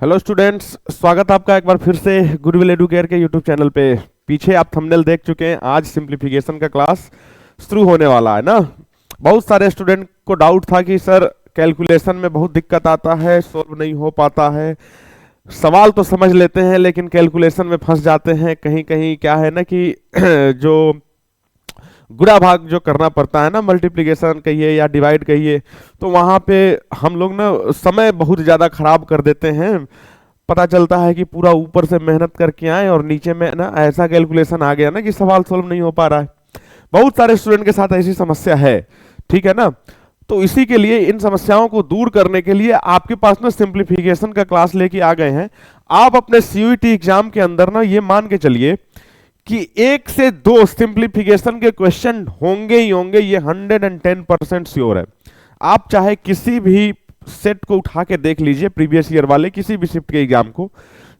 Hello students, स्वागत आपका एक बार फिर से गुडविल एडुकेयर के यूट्यूब चैनल पे। पीछे आप थंबनेल देख चुके हैं, आज सिंप्लीफिकेशन का क्लास शुरू होने वाला है ना। बहुत सारे स्टूडेंट को डाउट था कि सर कैलकुलेशन में बहुत दिक्कत आता है, सोल्व नहीं हो पाता है, सवाल तो समझ लेते हैं लेकिन कैलकुलेशन में फंस जाते हैं। कहीं कहीं क्या है ना कि जो गुणा भाग जो करना पड़ता है ना, मल्टीप्लिकेशन कहिए या डिवाइड कहिए, तो वहां पे हम लोग ना समय बहुत ज़्यादा खराब कर देते हैं। पता चलता है कि पूरा ऊपर से मेहनत करके आए और नीचे में ना ऐसा कैलकुलेशन आ गया ना कि सवाल सोल्व नहीं हो पा रहा है। बहुत सारे स्टूडेंट के साथ ऐसी समस्या है, ठीक है ना। तो इसी के लिए, इन समस्याओं को दूर करने के लिए आपके पास ना सिंप्लीफिकेशन का क्लास लेके आ गए हैं। आप अपने सीयूईटी एग्जाम के अंदर ना ये मान के चलिए कि 1 से 2 सिंप्लीफिकेशन के क्वेश्चन होंगे ही होंगे, ये 110% श्योर है। आप चाहे किसी भी सेट को उठा के देख लीजिए, प्रीवियस ईयर वाले किसी भी शिफ्ट के एग्जाम को,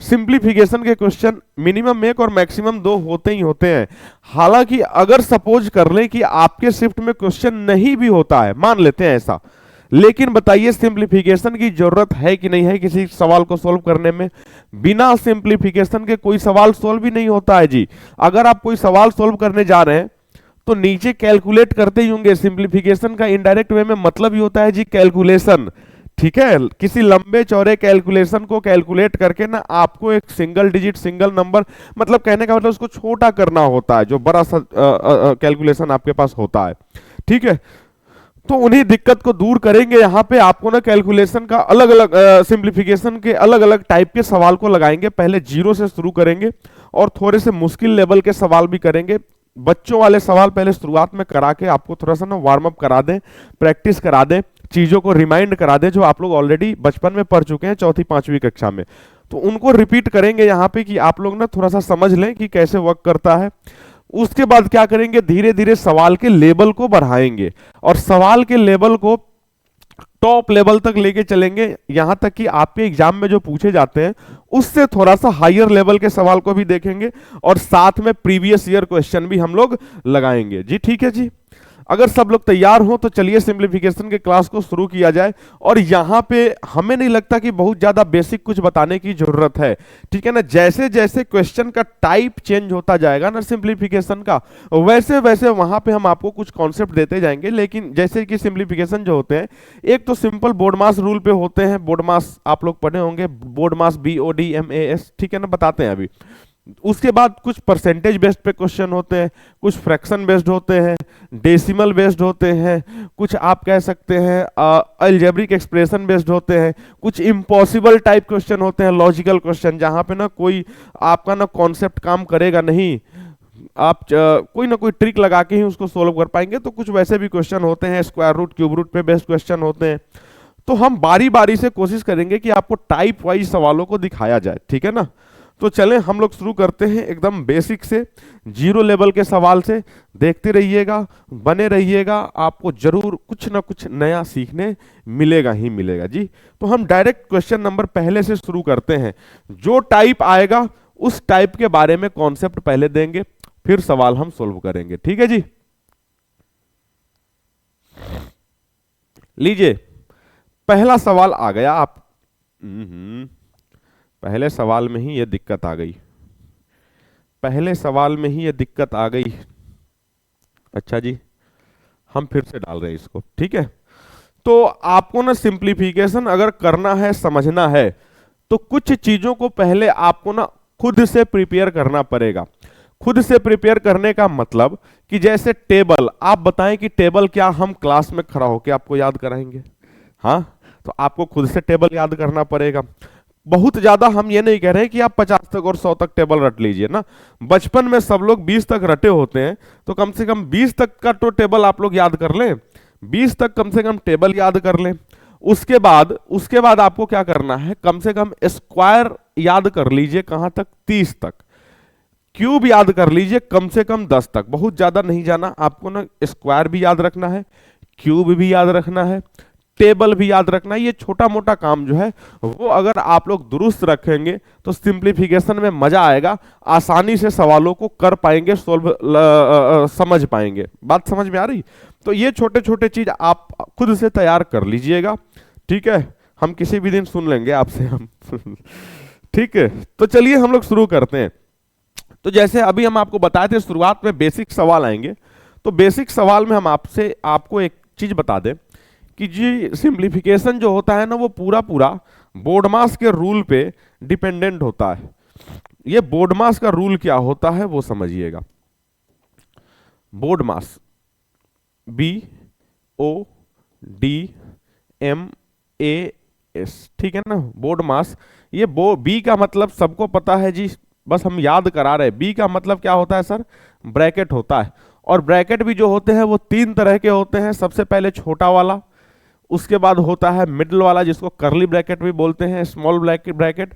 सिंप्लीफिकेशन के क्वेश्चन मिनिमम 1 और मैक्सिमम 2 होते ही होते हैं। हालांकि अगर सपोज कर लें कि आपके शिफ्ट में क्वेश्चन नहीं भी होता है, मान लेते हैं ऐसा, लेकिन बताइए सिंप्लीफिकेशन की जरूरत है कि नहीं है किसी सवाल को सॉल्व करने में। बिना सिंप्लीफिकेशन के कोई सवाल सॉल्व भी नहीं होता है जी। अगर आप कोई सवाल सॉल्व करने जा रहे हैं तो नीचे कैलकुलेट करते ही होंगे। सिंप्लीफिकेशन का इनडायरेक्ट वे में मतलब ही होता है जी कैलकुलेशन, ठीक है। किसी लंबे चौड़े कैलकुलेशन को कैलकुलेट करके ना आपको एक सिंगल डिजिट, सिंगल नंबर, मतलब कहने का मतलब उसको छोटा करना होता है जो बड़ा सा कैलकुलेशन आपके पास होता है, ठीक है। तो उन्हीं दिक्कत को दूर करेंगे। यहाँ पे आपको ना कैलकुलेशन का अलग अलग, सिंप्लीफिकेशन के अलग अलग टाइप के सवाल को लगाएंगे। पहले जीरो से शुरू करेंगे और थोड़े से मुश्किल लेवल के सवाल भी करेंगे। बच्चों वाले सवाल पहले शुरुआत में करा के आपको थोड़ा सा ना वार्म अप करा दें, प्रैक्टिस करा दें, चीजों को रिमाइंड करा दें जो आप लोग ऑलरेडी बचपन में पढ़ चुके हैं, चौथी पांचवी कक्षा में। तो उनको रिपीट करेंगे यहाँ पे कि आप लोग ना थोड़ा सा समझ लें कि कैसे वर्क करता है। उसके बाद क्या करेंगे, धीरे धीरे सवाल के लेवल को बढ़ाएंगे और सवाल के लेवल को टॉप लेवल तक लेके चलेंगे, यहां तक कि आपके एग्जाम में जो पूछे जाते हैं उससे थोड़ा सा हायर लेवल के सवाल को भी देखेंगे और साथ में प्रीवियस ईयर क्वेश्चन भी हम लोग लगाएंगे जी। ठीक है जी, अगर सब लोग तैयार हो तो चलिए सिंप्लीफिकेशन के क्लास को शुरू किया जाए। और यहाँ पे हमें नहीं लगता कि बहुत ज्यादा बेसिक कुछ बताने की जरूरत है, ठीक है ना। जैसे जैसे क्वेश्चन का टाइप चेंज होता जाएगा ना सिंप्लीफिकेशन का, वैसे वैसे वहां पे हम आपको कुछ कॉन्सेप्ट देते जाएंगे। लेकिन जैसे कि सिंप्लीफिकेशन जो होते हैं, एक तो सिंपल बोर्ड मास रूल पे होते हैं। बोर्ड मास आप लोग पढ़े होंगे, बोर्ड मास BODMAS, ठीक है ना, बताते हैं अभी। उसके बाद कुछ परसेंटेज बेस्ड पे क्वेश्चन होते हैं, कुछ फ्रैक्शन बेस्ड होते हैं, डेसिमल बेस्ड होते हैं, कुछ आप कह सकते हैं अलजेब्रिक एक्सप्रेशन बेस्ड होते हैं, कुछ इम्पॉसिबल टाइप क्वेश्चन होते हैं, लॉजिकल क्वेश्चन, जहां पे ना कोई आपका ना कॉन्सेप्ट काम करेगा नहीं, आप कोई ना कोई ट्रिक लगा के ही उसको सोल्व कर पाएंगे। तो कुछ वैसे भी क्वेश्चन होते हैं, स्क्वायर रूट, क्यूब रूट पे बेस्ड क्वेश्चन होते हैं। तो हम बारी बारी से कोशिश करेंगे कि आपको टाइप वाइज सवालों को दिखाया जाए, ठीक है ना। तो चलें हम लोग शुरू करते हैं एकदम बेसिक से, जीरो लेवल के सवाल से। देखते रहिएगा, बने रहिएगा, आपको जरूर कुछ ना कुछ नया सीखने मिलेगा ही मिलेगा जी। तो हम डायरेक्ट क्वेश्चन नंबर पहले से शुरू करते हैं। जो टाइप आएगा उस टाइप के बारे में कॉन्सेप्ट पहले देंगे, फिर सवाल हम सोल्व करेंगे, ठीक है जी। लीजिए, पहला सवाल आ गया। आप पहले सवाल में ही ये दिक्कत आ गई, पहले सवाल में ही ये दिक्कत आ गई। अच्छा जी, हम फिर से डाल रहे हैं इसको, ठीक है। तो आपको ना सिंप्लीफिकेशन अगर करना है, समझना है, तो कुछ चीजों को पहले आपको ना खुद से प्रिपेयर करना पड़ेगा। खुद से प्रिपेयर करने का मतलब कि जैसे टेबल, आप बताएं कि टेबल क्या हम क्लास में खड़ा होकर आपको याद कराएंगे? हाँ, तो आपको खुद से टेबल याद करना पड़ेगा। बहुत ज्यादा हम ये नहीं कह रहे कि आप 50 तक और 100 तक टेबल रट लीजिए ना। बचपन में सब लोग 20 तक रटे होते हैं, तो कम से कम 20 तक का तो टेबल आप लोग याद कर लें, 20 तक कम से कम टेबल याद कर लें। उसके बाद आपको क्या करना है, कम से कम स्क्वायर याद कर लीजिए, कहां तक, 30 तक। क्यूब याद कर लीजिए कम से कम 10 तक। बहुत ज्यादा नहीं जाना आपको ना, स्क्वायर भी याद रखना है, क्यूब भी याद रखना है, टेबल भी याद रखना है। ये छोटा मोटा काम जो है वो अगर आप लोग दुरुस्त रखेंगे तो सिंप्लीफिकेशन में मजा आएगा, आसानी से सवालों को कर पाएंगे, समझ पाएंगे। बात समझ में आ रही? तो ये छोटे छोटे चीज आप खुद से तैयार कर लीजिएगा, ठीक है। हम किसी भी दिन सुन लेंगे आपसे हम ठीक है, तो चलिए हम लोग शुरू करते हैं। तो जैसे अभी हम आपको बताए थे शुरुआत में बेसिक सवाल आएंगे, तो बेसिक सवाल में हम आपको एक चीज बता दें कि जी सिंप्लीफिकेशन जो होता है ना वो पूरा पूरा बोडमास के रूल पे डिपेंडेंट होता है। ये बोडमास का रूल क्या होता है वो समझिएगा। बोडमास, BODMAS, ठीक है ना, बोडमास। ये बी का मतलब सबको पता है जी, बस हम याद करा रहे हैं। बी का मतलब क्या होता है सर? ब्रैकेट होता है। और ब्रैकेट भी जो होते हैं वो तीन तरह के होते हैं। सबसे पहले छोटा वाला, उसके बाद होता है मिडिल वाला जिसको करली ब्रैकेट भी बोलते हैं, स्मॉल ब्रैकेट,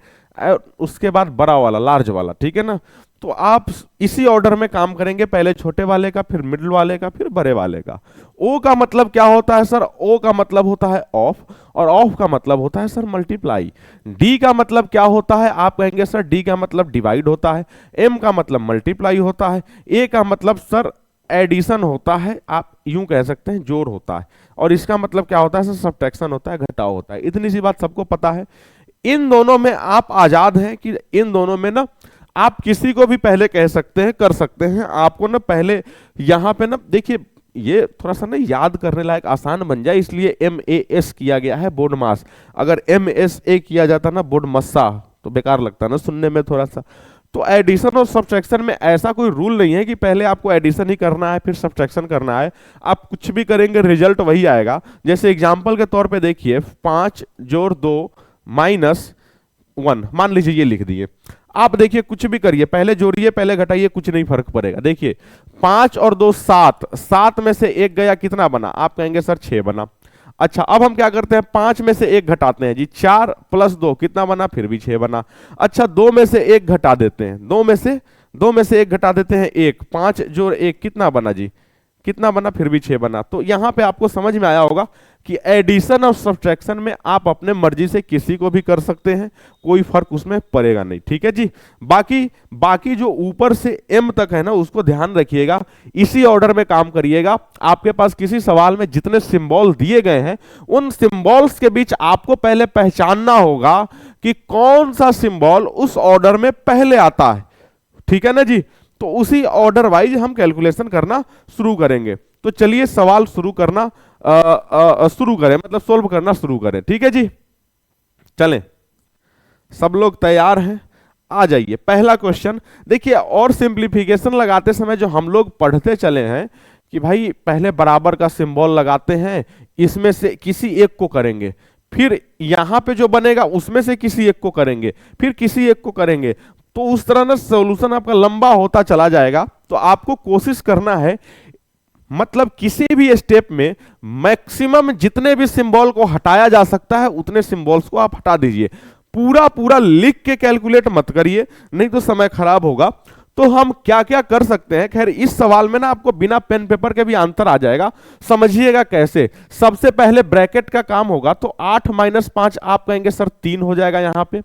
उसके बाद बड़ा वाला, लार्ज वाला, ठीक है ना। तो आप इसी ऑर्डर में काम करेंगे, पहले छोटे वाले का, फिर मिडिल वाले का, फिर बड़े वाले का। ओ का मतलब क्या होता है सर? ओ का मतलब होता है ऑफ, और ऑफ का मतलब होता है सर मल्टीप्लाई। डी का मतलब क्या होता है? आप कहेंगे सर डी का मतलब डिवाइड होता है। एम का मतलब मल्टीप्लाई होता है। ए का मतलब सर एडिशन होता है, आप यूं कह सकते हैं जोड़ होता है। और इसका मतलब क्या होता है सर? सब्ट्रैक्शन होता है, घटाव होता है। इतनी सी बात सबको पता है। इन दोनों में आप आजाद हैं कि इन दोनों में ना आप किसी को भी पहले कह सकते हैं, कर सकते हैं। आपको ना पहले यहां पे ना देखिए, ये थोड़ा सा ना याद करने लायक आसान बन जाए, इसलिए MAS किया गया है, बोडमास। अगर MSA किया जाता ना बोडमस्सा, तो बेकार लगता ना सुनने में थोड़ा सा। तो एडिशन और सब्ट्रैक्शन में ऐसा कोई रूल नहीं है कि पहले आपको एडिशन ही करना है फिर सब्ट्रैक्शन करना है। आप कुछ भी करेंगे रिजल्ट वही आएगा। जैसे एग्जांपल के तौर पे देखिए, 5 जोड़ 2 माइनस 1, मान लीजिए ये लिख दिए। आप देखिए कुछ भी करिए, पहले जोड़िए पहले घटाइए, कुछ नहीं फर्क पड़ेगा। देखिए 5 और 2 7, 7 में से 1 गया, कितना बना? आप कहेंगे सर 6 बना। अच्छा, अब हम क्या करते हैं? 5 में से 1 घटाते हैं जी, 4 + 2 कितना बना? फिर भी 6 बना। अच्छा, 2 में से 1 घटा देते हैं, 2 में से 1 घटा देते हैं 1, 5 जोड़ 1 कितना बना जी? कितना बना? फिर भी 6 बना। तो यहां पे आपको समझ में आया होगा कि एडिशन और सब्ट्रैक्शन में आप अपने मर्जी से किसी को भी कर सकते हैं, कोई फर्क उसमें पड़ेगा नहीं, ठीक है जी। बाकी जो ऊपर से एम तक है ना, उसको ध्यान रखिएगा, इसी ऑर्डर में काम करिएगा। आपके पास किसी सवाल में जितने सिंबल दिए गए हैं, उन सिंबल्स के बीच आपको पहले पहचानना होगा कि कौन सा सिंबल उस ऑर्डर में पहले आता है, ठीक है ना जी। तो उसी ऑर्डर वाइज हम कैलकुलेशन करना शुरू करेंगे। तो चलिए सवाल शुरू करना शुरू करें, मतलब सोल्व करना शुरू करें, ठीक है जी। चलें, सब लोग तैयार हैं? आ जाइए। पहला क्वेश्चन देखिए, और सिंप्लीफिकेशन लगाते समय जो हम लोग पढ़ते चले हैं कि भाई पहले बराबर का सिंबल लगाते हैं, इसमें से किसी एक को करेंगे, फिर यहां पे जो बनेगा उसमें से किसी एक को करेंगे, फिर किसी एक को करेंगे। तो उस तरह ना सॉल्यूशन आपका लंबा होता चला जाएगा। तो आपको कोशिश करना है, मतलब किसी भी स्टेप में मैक्सिमम जितने भी सिंबल को हटाया जा सकता है उतने सिंबल्स को आप हटा दीजिए। पूरा पूरा लिख के कैलकुलेट मत करिए, नहीं तो समय खराब होगा। तो हम क्या क्या कर सकते हैं? खैर इस सवाल में ना आपको बिना पेन पेपर के भी आंसर आ जाएगा, समझिएगा कैसे। सबसे पहले ब्रैकेट का काम होगा, तो 8 - 5 आप कहेंगे सर 3 हो जाएगा। यहां पे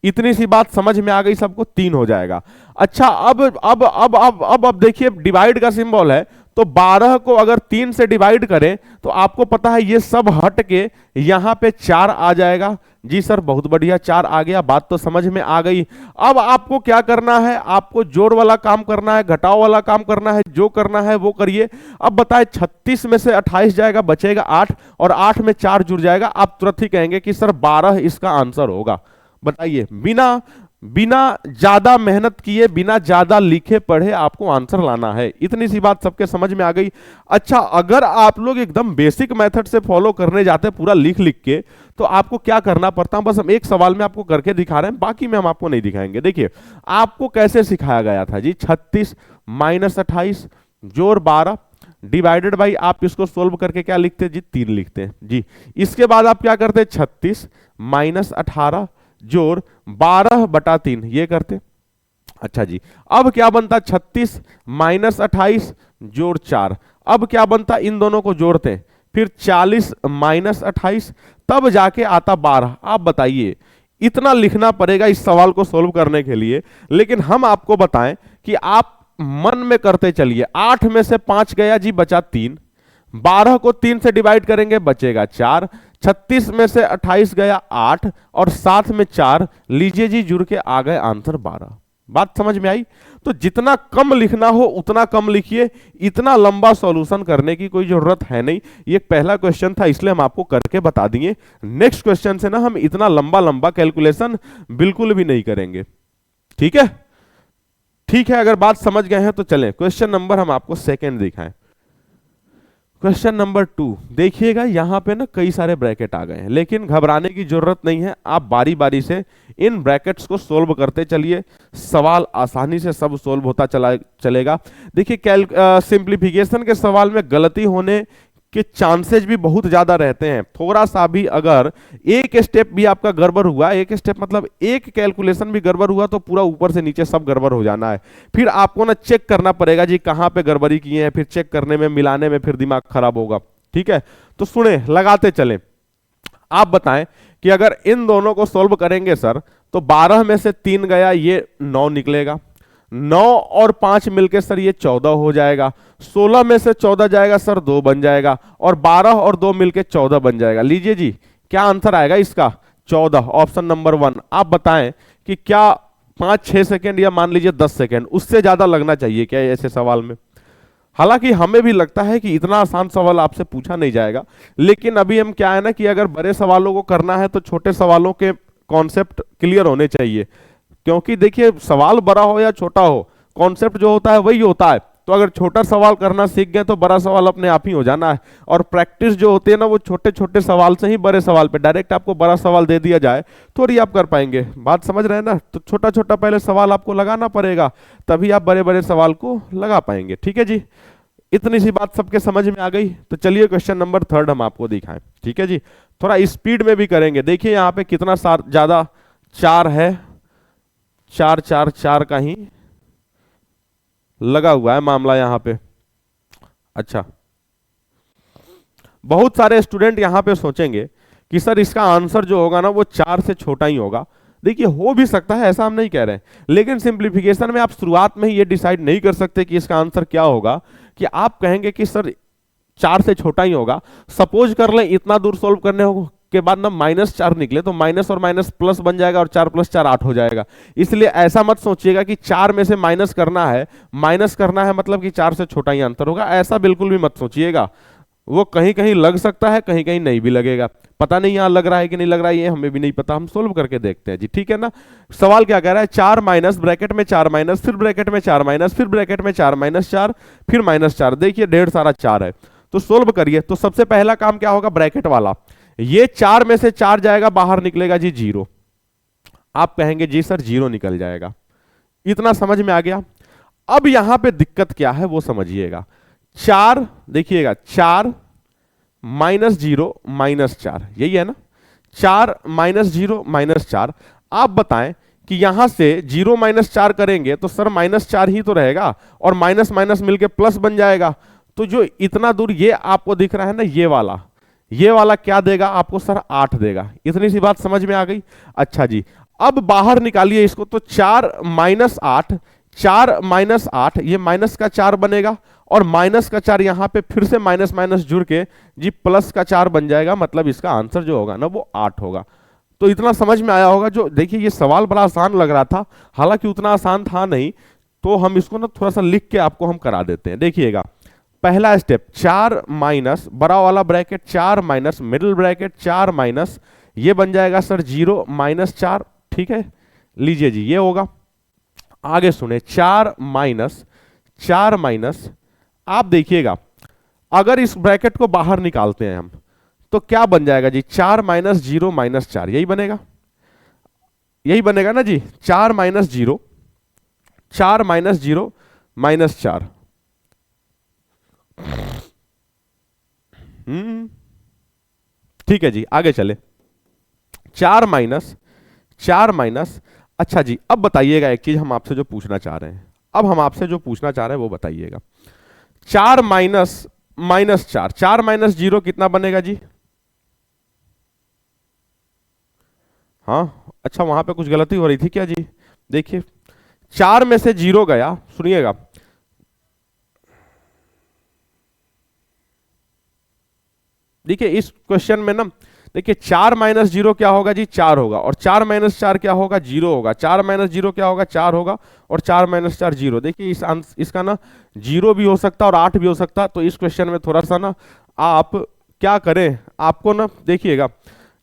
इतनी सी बात समझ में आ गई सबको, 3 हो जाएगा। अच्छा, अब देखिए डिवाइड का सिंबल है, तो 12 को अगर 3 से डिवाइड करें तो आपको पता है ये सब हट के यहां पे 4 आ जाएगा। जी सर बहुत बढ़िया, 4 आ गया, बात तो समझ में आ गई। अब आपको क्या करना है? आपको जोड़ वाला काम करना है, घटाव वाला काम करना है, जो करना है वो करिए। अब बताएं, 36 में से 28 जाएगा, बचेगा 8, और 8 में 4 जुड़ जाएगा। आप तुरंत ही कहेंगे कि सर 12 इसका आंसर होगा। बताइए, बिना ज्यादा मेहनत किए, बिना ज्यादा लिखे पढ़े आपको आंसर लाना है। इतनी सी बात सबके समझ में आ गई। अच्छा, अगर आप लोग एकदम बेसिक मेथड से फॉलो करने जाते हैं पूरा लिख लिख के, तो आपको क्या करना पड़ता है? बस हम एक सवाल में आपको करके दिखा रहे हैं, बाकी में हम आपको नहीं दिखाएंगे। देखिए आपको कैसे सिखाया गया था जी, 36 - 28 जोड़ 12 डिवाइडेड बाई, आप इसको सोल्व करके क्या लिखते हैं जी? 3 लिखते हैं जी। इसके बाद आप क्या करते हैं? 36 - 18 जोड़ 12/3 ये करते। अच्छा जी, अब क्या बनता? 36 - 28 जोड़ 4। अब क्या बनता? इन दोनों को जोड़ते, फिर 40 - 28, तब जाके आता 12। आप बताइए, इतना लिखना पड़ेगा इस सवाल को सोल्व करने के लिए। लेकिन हम आपको बताएं कि आप मन में करते चलिए। 8 में से 5 गया जी, बचा 3। 12 को 3 से डिवाइड करेंगे, बचेगा 4। 36 में से 28 गया 8 और साथ में 4, लीजिए जी जुड़ के आ गए आंसर 12। बात समझ में आई? तो जितना कम लिखना हो उतना कम लिखिए, इतना लंबा सॉल्यूशन करने की कोई जरूरत है नहीं। ये पहला क्वेश्चन था इसलिए हम आपको करके बता दिए। नेक्स्ट क्वेश्चन से ना हम इतना लंबा लंबा कैलकुलेशन बिल्कुल भी नहीं करेंगे। ठीक है, ठीक है, अगर बात समझ गए हैं तो चलें क्वेश्चन नंबर हम आपको सेकंड दिखाएं। क्वेश्चन नंबर 2 देखिएगा, यहां पे ना कई सारे ब्रैकेट आ गए हैं, लेकिन घबराने की जरूरत नहीं है। आप बारी बारी से इन ब्रैकेट्स को सोल्व करते चलिए, सवाल आसानी से सब सोल्व होता चलेगा। देखिए सिंप्लीफिकेशन के सवाल में गलती होने के चांसेस भी बहुत ज्यादा रहते हैं। थोड़ा सा भी अगर एक स्टेप भी आपका गड़बड़ हुआ, एक स्टेप मतलब एक कैलकुलेशन भी गड़बड़ हुआ, तो पूरा ऊपर से नीचे सब गड़बड़ हो जाना है। फिर आपको ना चेक करना पड़ेगा जी कहां पे गड़बड़ी किए हैं, फिर चेक करने में मिलाने में फिर दिमाग खराब होगा। ठीक है, तो सुने, लगाते चले। आप बताएं कि अगर इन दोनों को सोल्व करेंगे सर, तो 12 में से 3 गया, ये 9 निकलेगा। 9 और 5 मिलके सर ये 14 हो जाएगा। 16 में से 14 जाएगा सर 2 बन जाएगा, और 12 और 2 मिलके 14 बन जाएगा। लीजिए जी क्या आंसर आएगा इसका, 14, ऑप्शन नंबर 1। आप बताएं कि क्या 5-6 सेकेंड या मान लीजिए 10 सेकेंड उससे ज्यादा लगना चाहिए क्या ऐसे सवाल में? हालांकि हमें भी लगता है कि इतना आसान सवाल आपसे पूछा नहीं जाएगा, लेकिन अभी हम क्या है ना कि अगर बड़े सवालों को करना है तो छोटे सवालों के कॉन्सेप्ट क्लियर होने चाहिए। क्योंकि देखिए सवाल बड़ा हो या छोटा हो, कॉन्सेप्ट जो होता है वही होता है। तो अगर छोटा सवाल करना सीख गए तो बड़ा सवाल अपने आप ही हो जाना है। और प्रैक्टिस जो होती है ना, वो छोटे छोटे सवाल से ही बड़े सवाल पे, डायरेक्ट आपको बड़ा सवाल दे दिया जाए थोड़ी आप कर पाएंगे। बात समझ रहे हैं ना? तो छोटा छोटा पहले सवाल आपको लगाना पड़ेगा, तभी आप बड़े बड़े सवाल को लगा पाएंगे। ठीक है जी, इतनी सी बात सबके समझ में आ गई। तो चलिए क्वेश्चन नंबर 3 हम आपको दिखाएं। ठीक है जी, थोड़ा स्पीड में भी करेंगे। देखिए यहाँ पे कितना ज्यादा 4 है, 4 4 4 का ही लगा हुआ है मामला यहां पे। अच्छा, बहुत सारे स्टूडेंट यहां पे सोचेंगे कि सर इसका आंसर जो होगा ना वो 4 से छोटा ही होगा। देखिए हो भी सकता है, ऐसा हम नहीं कह रहे हैं, लेकिन सिंप्लीफिकेशन में आप शुरुआत में ही ये डिसाइड नहीं कर सकते कि इसका आंसर क्या होगा, कि आप कहेंगे कि सर 4 से छोटा ही होगा। सपोज कर लें इतना दूर सोल्व करने के बाद ना -4 निकले, तो माइनस और माइनस प्लस बन जाएगा, और 4 + 4 8 हो जाएगा। इसलिए ऐसा मत सोचिएगा कि 4 में से माइनस करना है मतलब कि 4 से छोटा ही आंसर होगा, ऐसा बिल्कुल भी मत सोचिएगा। वो कहीं कहीं लग सकता है, कहीं कहीं नहीं भी लगेगा। पता नहीं यहां लग रहा है कि नहीं लग रहा है, ये हमें भी नहीं पता, हम सोल्व करके देखते हैं जी। ठीक है ना? सवाल क्या कह रहा है, 4 माइनस, ब्रैकेट में 4 माइनस, फिर ब्रैकेट में 4 माइनस, फिर ब्रैकेट में 4 -4, फिर -4। देखिए ढेर सारा 4 है, तो सोल्व करिए। तो सबसे पहला काम क्या होगा, ब्रैकेट वाला, ये 4 में से 4 जाएगा, बाहर निकलेगा जी 0। आप कहेंगे जी सर 0 निकल जाएगा। इतना समझ में आ गया? अब यहां पे दिक्कत क्या है वो समझिएगा। 4 देखिएगा, 4 -0 -4, यही है ना? 4 -0 -4। आप बताएं कि यहां से 0 -4 करेंगे तो सर -4 ही तो रहेगा, और माइनस माइनस मिलके प्लस बन जाएगा। तो जो इतना दूर ये आपको दिख रहा है ना, ये वाला क्या देगा आपको सर, 8 देगा। इतनी सी बात समझ में आ गई? अच्छा जी, अब बाहर निकालिए इसको, तो 4 -8, 4 -8, ये माइनस का 4 बनेगा, और माइनस का 4 यहां पे फिर से माइनस माइनस जुड़ के जी प्लस का 4 बन जाएगा। मतलब इसका आंसर जो होगा ना वो 8 होगा। तो इतना समझ में आया होगा। जो देखिए ये सवाल बड़ा आसान लग रहा था, हालांकि उतना आसान था नहीं, तो हम इसको ना थोड़ा सा लिख के आपको हम करा देते हैं। देखिएगा पहला स्टेप, 4 माइनस बड़ा वाला bracket, 4 minus middle bracket, 4 minus, ये बन जाएगा सर 0 -4। ठीक है, लीजिए जी ये होगा। आगे सुने, 4 माइनस, 4 माइनस, आप देखिएगा अगर इस ब्रैकेट को बाहर निकालते हैं हम तो क्या बन जाएगा जी, 4 -0 -4, यही बनेगा, यही बनेगा ना जी। 4 -0, 4 -0 -4। ठीक है जी, आगे चले। 4 माइनस, 4 माइनस, अच्छा जी अब बताइएगा एक चीज हम आपसे जो पूछना चाह रहे हैं, अब हम आपसे जो पूछना चाह रहे हैं वो बताइएगा। 4 माइनस -4, 4 -0 कितना बनेगा जी? हाँ अच्छा, वहां पे कुछ गलती हो रही थी क्या जी? देखिए 4 में से 0 गया, सुनिएगा, देखिए इस क्वेश्चन में ना देखिए 4 माइनस 0 क्या होगा जी, 4 होगा, और 4 माइनस 4 क्या होगा, 0 होगा, 4 माइनस 0 क्या होगा, 4 होगा, और 4 माइनस 4 0। देखिए इसका ना 0 भी हो सकता है और 8 भी हो सकता है। तो इस क्वेश्चन में थोड़ा सा ना आप क्या करें, आपको ना देखिएगा,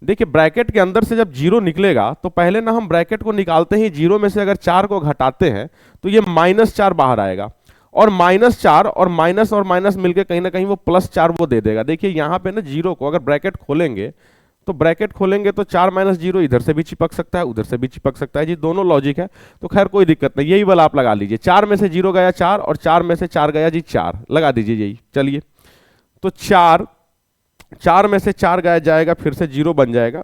देखिए ब्रैकेट के अंदर से जब 0 निकलेगा तो पहले ना हम ब्रैकेट को निकालते ही 0 में से अगर 4 को घटाते हैं तो ये -4 बाहर आएगा, और -4 और माइनस मिलके कहीं ना कहीं वो +4 वो दे देगा। देखिए यहाँ पे ना 0 को अगर ब्रैकेट खोलेंगे तो 4 माइनस 0 इधर से भी चिपक सकता है, उधर से भी चिपक सकता है जी, दोनों लॉजिक है, तो खैर कोई दिक्कत नहीं, यही वाला आप लगा लीजिए। 4 में से 0 गया 4, और 4 में से 4 गया जी 4, लगा दीजिए यही। चलिए तो 4 में से 4 गया जाएगा, फिर से 0 बन जाएगा,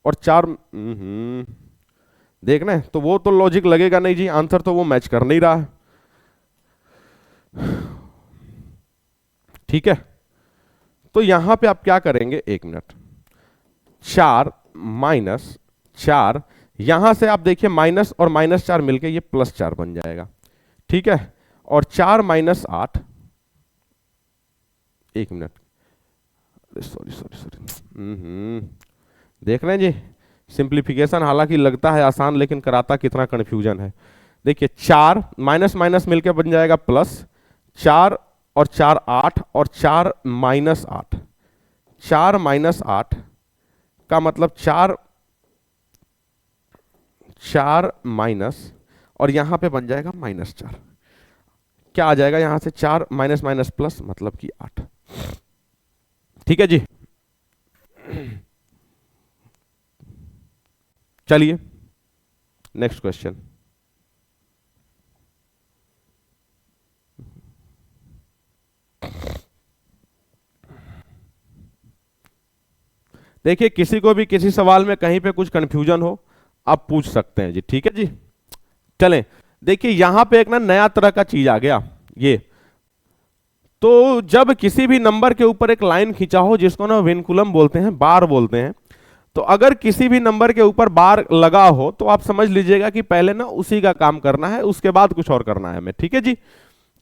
और 4 देख रहे हैं, तो वो तो लॉजिक लगेगा नहीं जी, आंसर तो वो मैच कर नहीं रहा है। ठीक है, तो यहां पे आप क्या करेंगे, 1 मिनट, 4 माइनस 4, यहां से आप देखिए माइनस और -4 मिलके ये +4 बन जाएगा। ठीक है, और 4 minus 8, 1 minute, sorry sorry sorry, देख रहे हैं जी सिंप्लीफिकेशन हालांकि लगता है आसान, लेकिन कराता कितना कंफ्यूजन है। देखिए 4 माइनस माइनस मिलके बन जाएगा +4, और 4 8, और 4 माइनस 8, 4 माइनस 8 का मतलब 4 माइनस, और यहां पे बन जाएगा -4, क्या आ जाएगा यहां से, 4 माइनस माइनस प्लस, मतलब कि 8। ठीक है जी, चलिए नेक्स्ट क्वेश्चन। देखिए किसी को भी किसी सवाल में कहीं पे कुछ कंफ्यूजन हो आप पूछ सकते हैं जी। ठीक है जी, चलें, देखिए यहां पे एक ना नया तरह का चीज आ गया, ये तो जब किसी भी नंबर के ऊपर एक लाइन खींचा हो, जिसको ना विनकुलम बोलते हैं, बार बोलते हैं, तो अगर किसी भी नंबर के ऊपर बार लगा हो तो आप समझ लीजिएगा कि पहले ना उसी का काम करना है, उसके बाद कुछ और करना है हमें। ठीक है जी,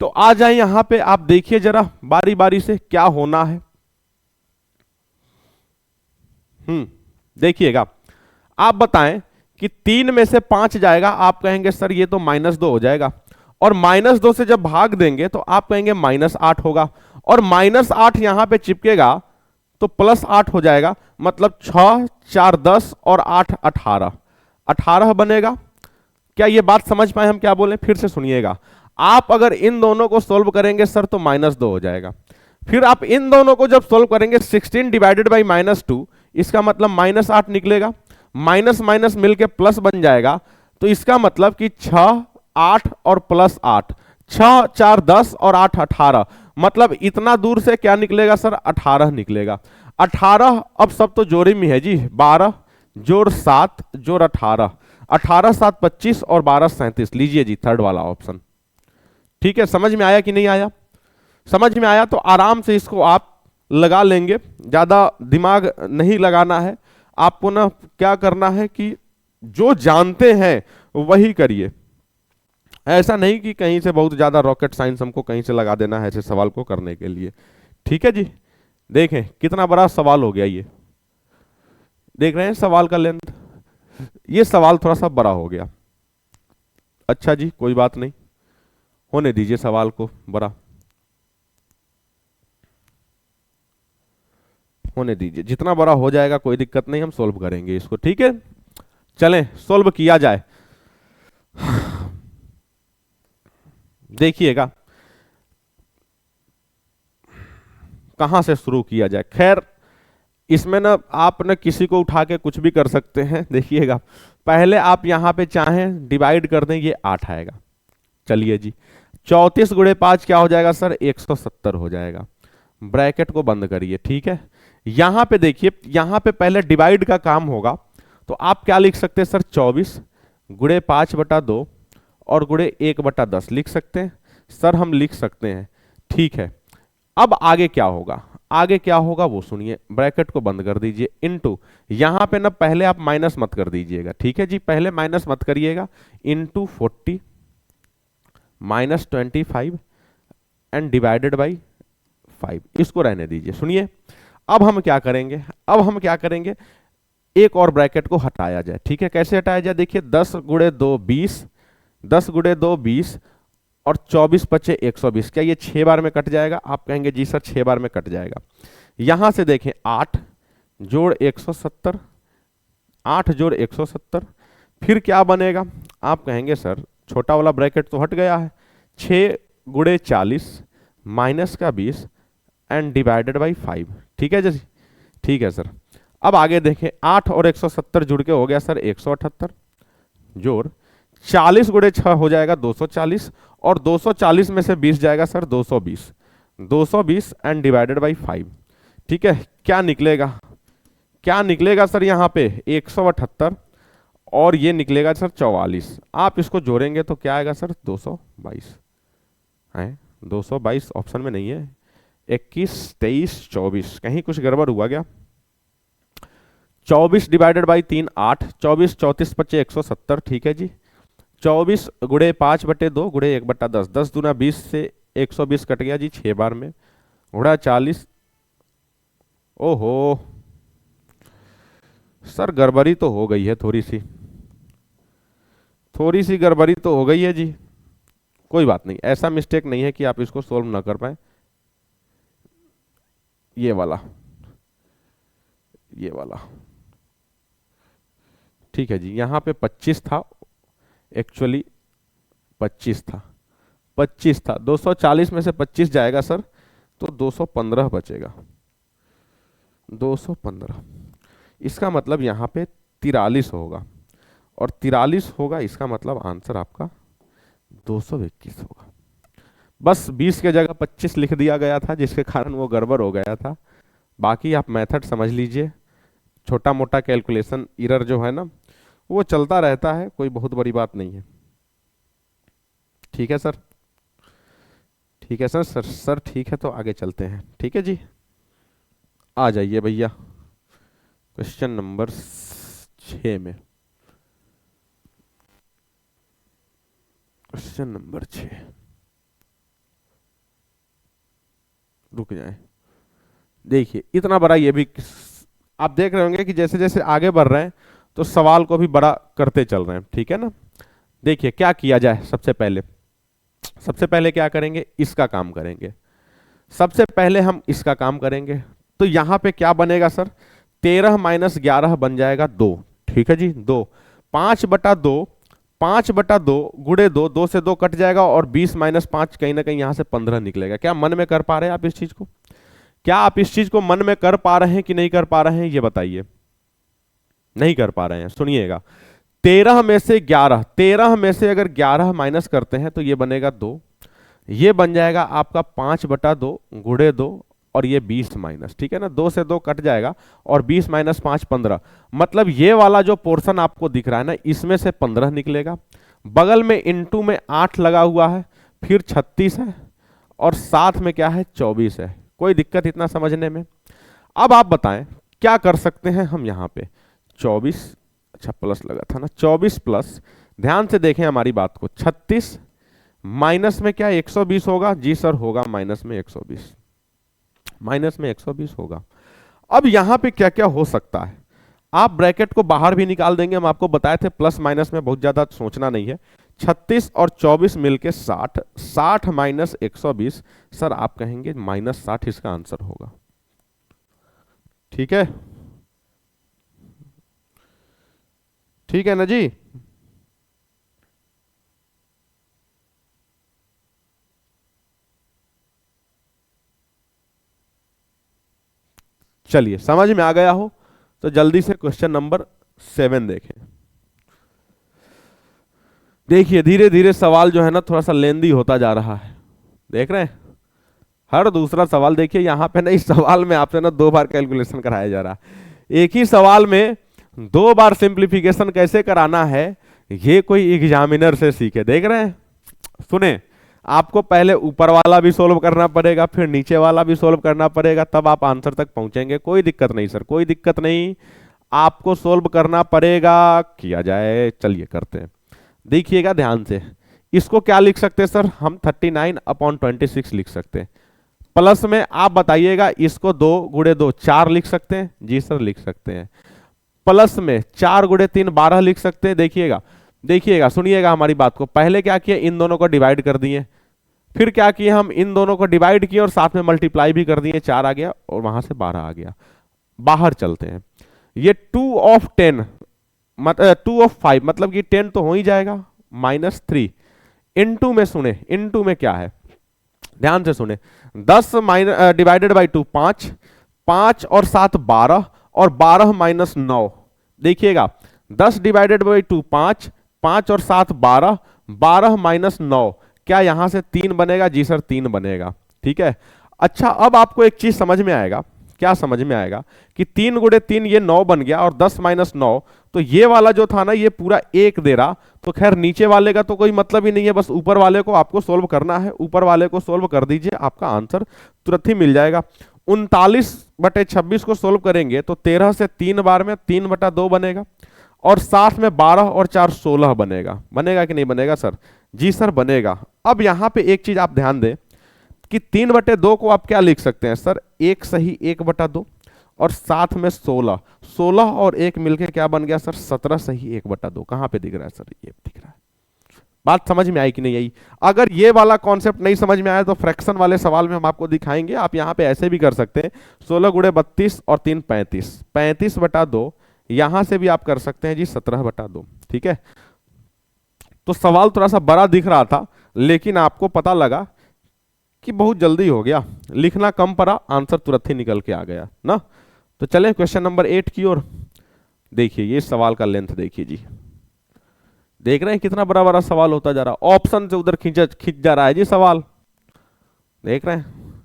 तो आ जाए यहां पे, आप देखिए जरा बारी बारी से क्या होना है। देखिएगा, आप बताएं कि 3 में से 5 जाएगा, आप कहेंगे सर ये तो -2 हो जाएगा, और -2 से जब भाग देंगे तो आप कहेंगे -8 होगा, और -8 यहां पे चिपकेगा तो +8 हो जाएगा, मतलब 6 4 10 और 8 18, 18 बनेगा। क्या ये बात समझ पाए हम क्या बोले, फिर से सुनिएगा। आप अगर इन दोनों को सोल्व करेंगे सर तो -2 हो जाएगा, फिर आप इन दोनों को जब सोल्व करेंगे 16 डिवाइडेड बाई -2, इसका मतलब -8 निकलेगा, माइनस माइनस मिलके प्लस बन जाएगा, तो इसका मतलब कि 6 8 और +8, 6 4 10 और 8 18, मतलब इतना दूर से क्या निकलेगा सर, 18 निकलेगा। 18 अब सब तो जोड़ी में है जी, 12 जोड़ 7 जोड़ 18, 18 7 25 और 12 37, लीजिए जी थर्ड वाला ऑप्शन। ठीक है, समझ में आया कि नहीं आया, समझ में आया तो आराम से इसको आप लगा लेंगे, ज्यादा दिमाग नहीं लगाना है आपको, ना क्या करना है कि जो जानते हैं वही करिए, ऐसा नहीं कि कहीं से बहुत ज्यादा रॉकेट साइंस हमको कहीं से लगा देना है ऐसे सवाल को करने के लिए। ठीक है जी, देखें कितना बड़ा सवाल हो गया ये, देख रहे हैं सवाल का लेंथ, ये सवाल थोड़ा सा बड़ा हो गया। अच्छा जी कोई बात नहीं, होने दीजिए सवाल को बड़ा, होने दीजिए, जितना बड़ा हो जाएगा कोई दिक्कत नहीं, हम सोल्व करेंगे इसको। ठीक है, चलें सोल्व किया जाए। देखिएगा कहां से शुरू किया जाए, खैर इसमें ना आप ना किसी को उठा के कुछ भी कर सकते हैं। देखिएगा पहले आप यहां पे चाहें डिवाइड कर दें, ये 8 आएगा, चलिए जी 34 गुणे 5 क्या हो जाएगा सर, 170 हो जाएगा, ब्रैकेट को बंद करिए। ठीक है, यहां पे देखिए, यहां पे पहले डिवाइड का काम होगा, तो आप क्या लिख सकते हैं सर, 24 गुणे 5/2 और गुणे 1/10 लिख सकते हैं सर, हम लिख सकते हैं। ठीक है, अब आगे क्या होगा, आगे क्या होगा वो सुनिए, ब्रैकेट को बंद कर दीजिए, इनटू यहां पे ना पहले आप माइनस मत कर दीजिएगा, ठीक है जी, पहले माइनस मत करिएगा, इनटू 40 -25 एंड डिवाइडेड बाई 5, इसको रहने दीजिए। सुनिए अब हम क्या करेंगे, अब हम क्या करेंगे, एक और ब्रैकेट को हटाया जाए। ठीक है, कैसे हटाया जाए, देखिए 10 गुणे 2 20, 10 गुणे 2 20 और 24 पचे 120। क्या ये 6 बार में कट जाएगा? आप कहेंगे जी सर 6 बार में कट जाएगा। यहां से देखें 8 जोड़ 170, 8 जोड़ 170, फिर क्या बनेगा? आप कहेंगे सर छोटा वाला ब्रैकेट तो हट गया है, 6 गुणे 40 माइनस का 20 एंड डिवाइडेड बाई 5। ठीक है जी, ठीक है सर। अब आगे देखें, 8 और 170 जुड़ के हो गया सर 178, जोड़ 40 गुणे 6 हो जाएगा 240, और 240 में से 20 जाएगा सर 220, 220 एंड डिवाइडेड बाई 5। ठीक है, क्या निकलेगा, क्या निकलेगा सर यहाँ पे 178 और ये निकलेगा सर 44। आप इसको जोड़ेंगे तो क्या आएगा सर 222 है, 222 ऑप्शन में नहीं है, 21 23 24, कहीं कुछ गड़बड़ हुआ क्या? 24 डिवाइडेड बाई 3 8, 24 34 पच्चे 170। ठीक है जी, 24 गुणे 5 बटे 2 गुणे 1 बटा 10, 10 दूना 20 से 120 कट गया जी 6 बार में, गुणा 40। ओहो सर गड़बड़ी तो हो गई है, थोड़ी सी गड़बड़ी तो हो गई है जी। कोई बात नहीं, ऐसा मिस्टेक नहीं है कि आप इसको सोल्व ना कर पाए। ये वाला, ये वाला, ठीक है जी, यहां पे 25 था, एक्चुअली 25 था, 25 था, 240 में से 25 जाएगा सर तो 215 बचेगा, 215। इसका मतलब यहां पे 43 होगा, और 43 होगा, इसका मतलब आंसर आपका 221 होगा। बस 20 के जगह 25 लिख दिया गया था, जिसके कारण वो गड़बड़ हो गया था। बाकी आप मेथड समझ लीजिए, छोटा मोटा कैलकुलेशन एरर जो है ना वो चलता रहता है, कोई बहुत बड़ी बात नहीं है। ठीक है सर, ठीक है सर, सर ठीक है, तो आगे चलते हैं। ठीक है जी, आ जाइए भैया क्वेश्चन नंबर 6 में। क्वेश्चन नंबर 6, रुक जाए, देखिए इतना बड़ा ये भी, आप देख रहे होंगे कि जैसे जैसे आगे बढ़ रहे हैं तो सवाल को भी बड़ा करते चल रहे हैं। ठीक है ना, देखिए क्या किया जाए। सबसे पहले क्या करेंगे, इसका काम करेंगे। सबसे पहले हम इसका काम करेंगे, तो यहां पे क्या बनेगा सर, 13 माइनस 11 बन जाएगा 2। ठीक है जी, 2, 5 बटा 2, 5 बटा 2 गुणे 2, 2 से 2 कट जाएगा, और 20 माइनस 5 कहीं ना कहीं यहां से 15 निकलेगा। क्या मन में कर पा रहे हैं आप इस चीज को? क्या आप इस चीज को मन में कर पा रहे हैं कि नहीं कर पा रहे हैं, ये बताइए। नहीं कर पा रहे हैं, सुनिएगा। 13 में से 11, 13 में से अगर 11 माइनस करते हैं तो ये बनेगा 2, ये बन जाएगा आपका 5 बटा 2 गुणे 2, और ये 20 माइनस, ठीक है ना, 2 से 2 कट जाएगा, और 20 माइनस 5 15, मतलब ये वाला जो पोर्शन आपको दिख रहा है ना, इसमें से 15 निकलेगा। बगल में इनटू में 8 लगा हुआ है, फिर 36 है, और साथ में क्या है 24 है। कोई दिक्कत इतना समझने में? अब आप बताएं क्या कर सकते हैं हम यहाँ पे, 24, अच्छा प्लस लगा था ना, 24 प्लस, ध्यान से देखें हमारी बात को, 36 माइनस में क्या 120 होगा? जी सर होगा, माइनस में 120, माइनस में 120 होगा। अब यहां पे क्या क्या हो सकता है, आप ब्रैकेट को बाहर भी निकाल देंगे, हम आपको बताए थे प्लस माइनस में बहुत ज्यादा सोचना नहीं है। 36 और 24 मिलके 60, 60 माइनस 120, सर आप कहेंगे माइनस 60 इसका आंसर होगा। ठीक है, ठीक है ना जी। चलिए समझ में आ गया हो तो जल्दी से क्वेश्चन नंबर 7 देखें। देखिए धीरे धीरे सवाल जो है ना थोड़ा सा लेंदी होता जा रहा है, देख रहे हैं, हर दूसरा सवाल देखिए यहाँ पे ना, इस सवाल में आपसे ना 2 बार कैलकुलेशन कराया जा रहा है। एक ही सवाल में 2 बार सिंप्लीफिकेशन कैसे कराना है, ये कोई एग्जामिनर से सीखे। देख रहे हैं, सुने, आपको पहले ऊपर वाला भी सोल्व करना पड़ेगा, फिर नीचे वाला भी सोल्व करना पड़ेगा, तब आप आंसर तक पहुंचेंगे। कोई दिक्कत नहीं सर, कोई दिक्कत नहीं, आपको सोल्व करना पड़ेगा, किया जाए। चलिए करते हैं, देखिएगा ध्यान से। इसको क्या लिख सकते हैं सर हम, 39/26 लिख सकते हैं। प्लस में आप बताइएगा इसको 2 गुणे 2 4 लिख सकते हैं? जी सर लिख सकते हैं। प्लस में 4 गुणे 3 12 लिख सकते हैं। देखिएगा देखिएगा सुनिएगा हमारी बात को, पहले क्या किए, इन दोनों को डिवाइड कर दिए, फिर क्या किए, हम इन दोनों को डिवाइड किए और साथ में मल्टीप्लाई भी कर दिए, 4 आ गया और वहां से 12 आ गया। बाहर चलते हैं, ये 2 ऑफ 10 2 ऑफ 5 मतलब कि 10 तो हो ही जाएगा, -3 इनटू में, सुने इनटू में क्या है, ध्यान से सुने, 10 डिवाइडेड बाई 2 5, 5 और 7 12 और 12 माइनस 9। देखिएगा 10 डिवाइडेड बाई 2 5, 5 और 7 12, 12 माइनस 9, क्या यहां से 3 बनेगा? जी सर 3 बनेगा। ठीक है, अच्छा अब आपको एक चीज समझ में आएगा, क्या समझ में आएगा कि 3 गुणे 3 ये 9 बन गया और 10 माइनस 9, तो ये वाला जो था ना ये पूरा 1 दे रहा, तो खैर नीचे वाले का तो कोई मतलब ही नहीं है, बस ऊपर वाले को आपको सोल्व करना है, ऊपर वाले को सोल्व कर दीजिए, आपका आंसर तुरंत ही मिल जाएगा। 39/26 को सोल्व करेंगे तो 13 से 3 बार में 3/2 बनेगा और साथ में 12 और 4 16 बनेगा। बनेगा कि नहीं बनेगा सर? जी सर बनेगा। अब यहां पे एक चीज आप ध्यान दें कि 3/2 को आप क्या लिख सकते हैं सर? 1 सही 1/2 और साथ में 16, 16 और 1 मिलके क्या बन गया सर? 17 सही 1/2। कहां पे दिख रहा है सर? ये दिख रहा है। बात समझ में आई कि नहीं आई? अगर ये वाला कॉन्सेप्ट नहीं समझ में आया तो फ्रैक्शन वाले सवाल में हम आपको दिखाएंगे, आप यहां पे ऐसे भी कर सकते हैं, 16 गुणे 32 और 3 35, 35/2, यहां से भी आप कर सकते हैं जी 17/2। ठीक है, तो सवाल थोड़ा सा बड़ा दिख रहा था लेकिन आपको पता लगा कि बहुत जल्दी हो गया, लिखना कम पड़ा, आंसर तुरंत ही निकल के आ गया ना। तो चलें क्वेश्चन नंबर 8 की ओर। देखिए ये सवाल का लेंथ देखिए जी, देख रहे हैं कितना बड़ा बड़ा सवाल होता जा रहा, ऑप्शन से उधर खिंच जा रहा है जी सवाल, देख रहे हैं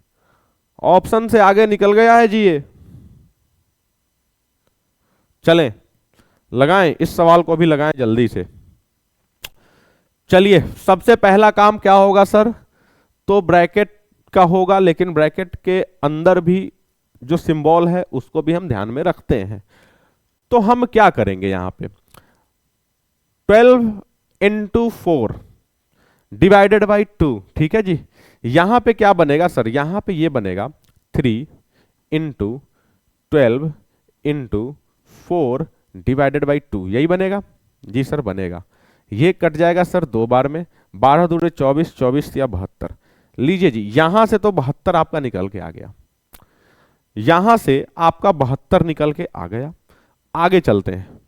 ऑप्शन से आगे निकल गया है जी ये। चलें लगाएं, इस सवाल को भी लगाएं जल्दी से। चलिए सबसे पहला काम क्या होगा सर? तो ब्रैकेट का होगा, लेकिन ब्रैकेट के अंदर भी जो सिंबल है उसको भी हम ध्यान में रखते हैं। तो हम क्या करेंगे यहां पे, 12 इंटू 4 डिवाइडेड बाई 2। ठीक है जी, यहां पे क्या बनेगा सर? यहां पे ये बनेगा 3 इंटू 12 इंटू 4 डिवाइडेड बाई 2, यही बनेगा जी सर बनेगा। ये कट जाएगा सर 2 बार में, 12 दूरे 24, 24 या 72। लीजिए जी, यहां से तो 72 आपका निकल के आ गया, यहां से आपका 72 निकल के आ गया। आगे चलते हैं,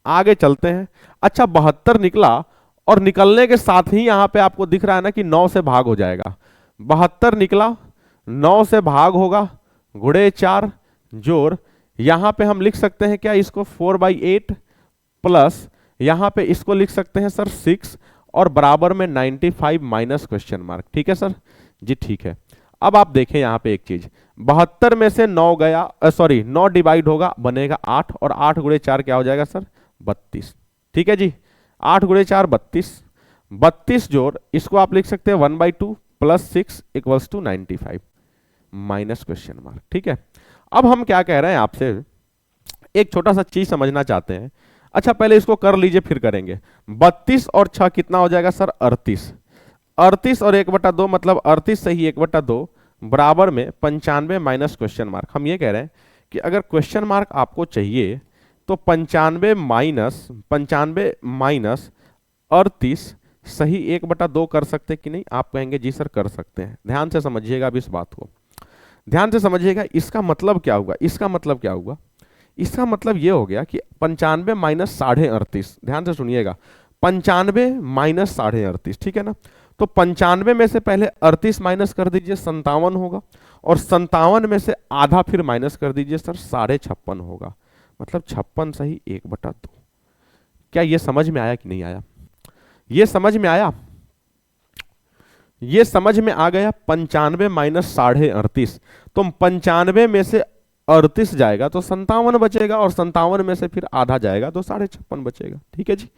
आगे चलते हैं। अच्छा 72 निकला और निकलने के साथ ही यहां पे आपको दिख रहा है ना कि 9 से भाग हो जाएगा। 72 निकला, 9 से भाग होगा, गुणे 4 जोड़, यहां पे हम लिख सकते हैं क्या इसको 4/8 प्लस यहां पे इसको लिख सकते हैं सर 6 और बराबर में 95 माइनस क्वेश्चन मार्क। ठीक है सर जी, ठीक है। अब आप देखें यहां पे एक चीज, 72 में से 9 गया, सॉरी 9 डिवाइड होगा बनेगा 8 और 8 गुणे 4 क्या हो जाएगा सर? 32। ठीक है जी, 8 गुणे 4 32, 32 जोड़ इसको आप लिख सकते हैं 1/2 plus 6 equals to 95 minus question mark. ठीक है, अब हम क्या कह रहे हैं आपसे, एक छोटा सा चीज समझना चाहते हैं। अच्छा पहले इसको कर लीजिए फिर करेंगे। 32 और 6 कितना हो जाएगा सर? 38। 38 और 1/2 मतलब 38 सही 1/2 बराबर में 95 माइनस क्वेश्चन मार्क। हम ये कह रहे हैं कि अगर क्वेश्चन मार्क आपको चाहिए तो 95 माइनस 38 सही 1/2 कर सकते कि नहीं? आप कहेंगे जी सर कर सकते हैं। ध्यान से समझिएगा अब इस बात को, ध्यान से समझिएगा। इसका मतलब क्या होगा? इसका मतलब क्या होगा? इसका मतलब ये हो गया कि 95 माइनस 38.5, ध्यान से सुनिएगा, 95 माइनस 38.5, ठीक है ना। तो 95 में से पहले 38 माइनस कर दीजिए, 57 होगा, और 57 में से आधा फिर माइनस कर दीजिए सर, 56.5 होगा, मतलब 56 सही 1/2। क्या ये समझ में आया कि नहीं आया? ये समझ में आया? ये समझ में आ गया। 95 माइनस 38.5, तो 95 में से 38 जाएगा तो 57 बचेगा, और 57 में से फिर आधा जाएगा तो 56.5 बचेगा। ठीक है जी,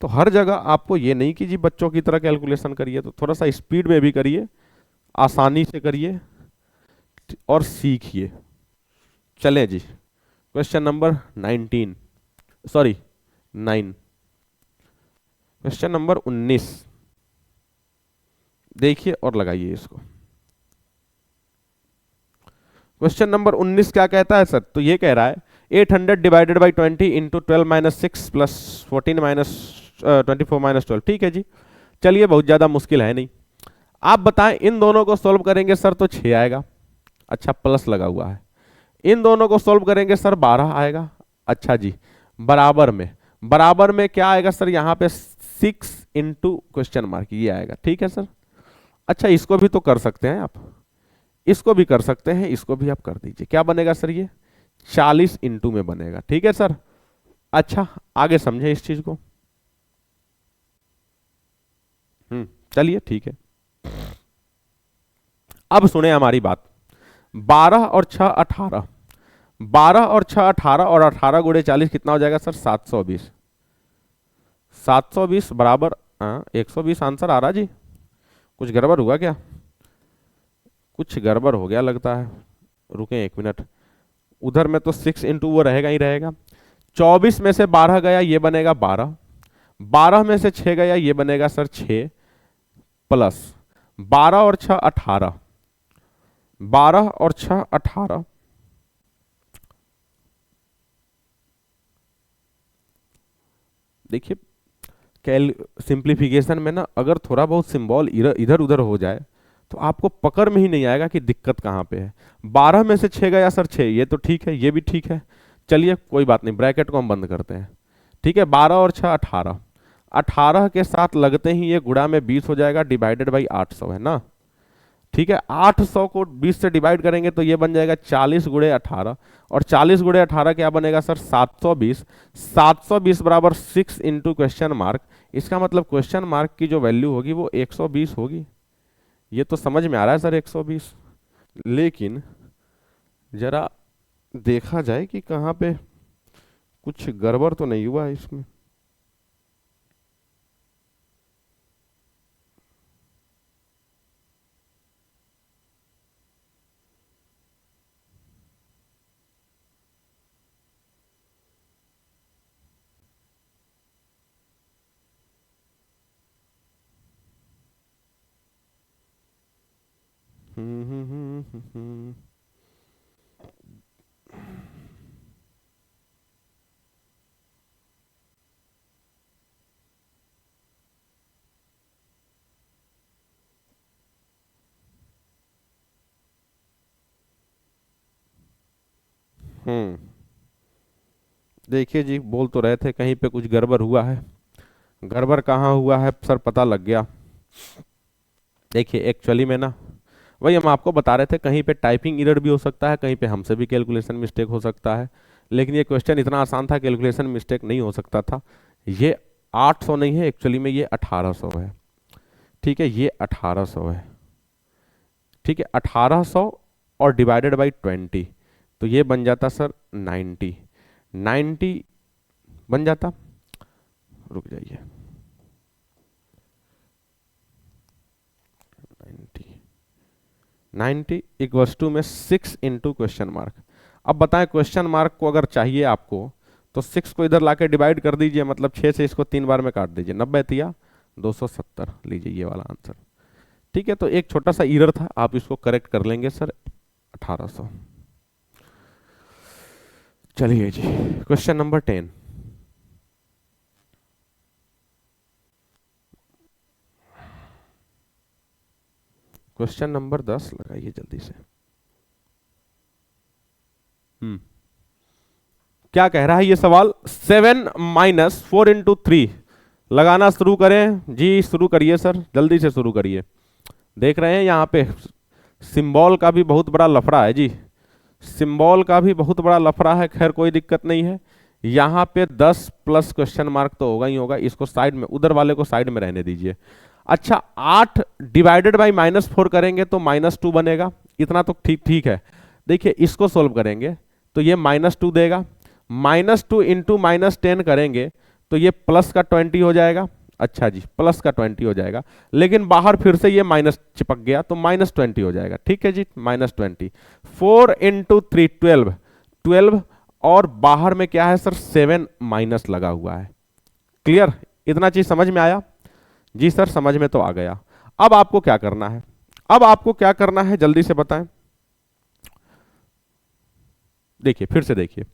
तो हर जगह आपको ये नहीं कि जी बच्चों की तरह कैलकुलेशन करिए, तो थोड़ा सा स्पीड में भी करिए, आसानी से करिए और सीखिए। चलें जी, question number 19, sorry 9, question number 19 देखिए और लगाइए इसको। क्वेश्चन नंबर 19 क्या कहता है सर? तो ये कह रहा है 800 divided by 20 into 12 minus 6 plus 14 minus 24 minus 12। ठीक है जी, चलिए बहुत ज्यादा मुश्किल है नहीं। आप बताएं इन दोनों को सॉल्व करेंगे सर तो 6 आएगा, अच्छा प्लस लगा हुआ है। इन दोनों को सॉल्व करेंगे सर 12 आएगा, अच्छा जी। बराबर में क्या आएगा सर? यहाँ पे 6 इंटू क्वेश्चन मार्क ये आएगा। ठीक है सर, अच्छा इसको भी तो कर सकते हैं आप, इसको भी कर सकते हैं, इसको भी आप कर दीजिए। क्या बनेगा सर? ये 40 इंटू में बनेगा। ठीक है सर, अच्छा आगे समझे इस चीज को। चलिए ठीक है, अब सुने हमारी बात। 12 और 6 18, 12 और 6 18 और 18 गुणे 40 कितना हो जाएगा सर? 720। 720 बराबर 120 आंसर आ रहा जी। कुछ गड़बड़ हुआ क्या? कुछ गड़बड़ हो गया लगता है, रुके 1 मिनट। उधर में तो 6 इंटू वो रहेगा ही रहेगा। 24 में से 12 गया ये बनेगा 12, 12 में से 6 गया ये बनेगा सर 6 प्लस 12 और 6 18, 12 और 6 18, देखिए सिंप्लीफिकेशन में ना अगर थोड़ा बहुत सिंबल इधर उधर हो जाए तो आपको पकड़ में ही नहीं आएगा कि दिक्कत कहाँ पे है। 12 में से 6 गया सर 6, ये तो ठीक है, ये भी ठीक है, चलिए कोई बात नहीं, ब्रैकेट को हम बंद करते हैं। ठीक है, 12 और 6 18, 18 के साथ लगते ही ये गुणा में 20 हो जाएगा, डिवाइडेड बाई 800 है ना। ठीक है, 800 को 20 से डिवाइड करेंगे तो ये बन जाएगा 40 गुणे 18, और 40 गुणे 18 क्या बनेगा सर? 720। 720 बराबर 6 इंटू क्वेश्चन मार्क, इसका मतलब क्वेश्चन मार्क की जो वैल्यू होगी वो 120 होगी। ये तो समझ में आ रहा है सर 120, लेकिन जरा देखा जाए कि कहाँ पे कुछ गड़बड़ तो नहीं हुआ है इसमें। देखिए जी, बोल तो रहे थे कहीं पे कुछ गड़बड़ हुआ है, गड़बड़ कहाँ हुआ है सर पता लग गया। देखिए एक्चुअली में ना वही हम आपको बता रहे थे, कहीं पे टाइपिंग एरर भी हो सकता है, कहीं पे हमसे भी कैलकुलेशन मिस्टेक हो सकता है, लेकिन ये क्वेश्चन इतना आसान था, कैलकुलेशन मिस्टेक नहीं हो सकता था। ये 800 नहीं है एक्चुअली में, ये 1800 है। ठीक है, ये 1800 है। ठीक है, 1800 और डिवाइडेड बाई 20 तो ये बन जाता सर 90, 90 बन जाता। रुक जाइए, 90 इक्वल्स टू में 6 इंटू क्वेश्चन मार्क। अब बताएं क्वेश्चन मार्क को अगर चाहिए आपको तो 6 को इधर लाके डिवाइड कर दीजिए, मतलब 6 से इसको 3 बार में काट दीजिए, 90 तिया 270, लीजिए ये वाला आंसर। ठीक है, तो एक छोटा सा एरर था, आप इसको करेक्ट कर लेंगे सर 1800। चलिए जी, क्वेश्चन नंबर 10। क्वेश्चन नंबर 10 लगाइए जल्दी से। क्या कह रहा है ये सवाल? 7 माइनस 4 इंटू 3 लगाना शुरू करें जी, शुरू करिए सर, जल्दी से शुरू करिए। देख रहे हैं यहाँ पे सिंबल का भी बहुत बड़ा लफड़ा है जी, सिंबल का भी बहुत बड़ा लफड़ा है, खैर कोई दिक्कत नहीं है। यहाँ पे 10 प्लस क्वेश्चन मार्क तो होगा ही होगा, इसको साइड में, उधर वाले को साइड में रहने दीजिए। अच्छा 8 डिवाइडेड बाई -4 करेंगे तो -2 बनेगा, इतना तो ठीक ठीक है। देखिए इसको सोल्व करेंगे तो ये -2 देगा, -2 इंटू -10 करेंगे तो ये प्लस का 20 हो जाएगा। अच्छा जी, प्लस का 20 हो जाएगा, लेकिन बाहर फिर से ये माइनस चिपक गया तो -20 हो जाएगा। ठीक है जी, -20। 4 इंटू 3 12, 12 और बाहर में क्या है सर 7 माइनस लगा हुआ है। क्लियर, इतना चीज समझ में आया जी सर? समझ में तो आ गया। अब आपको क्या करना है, अब आपको क्या करना है जल्दी से बताएं। देखिए फिर से देखिए,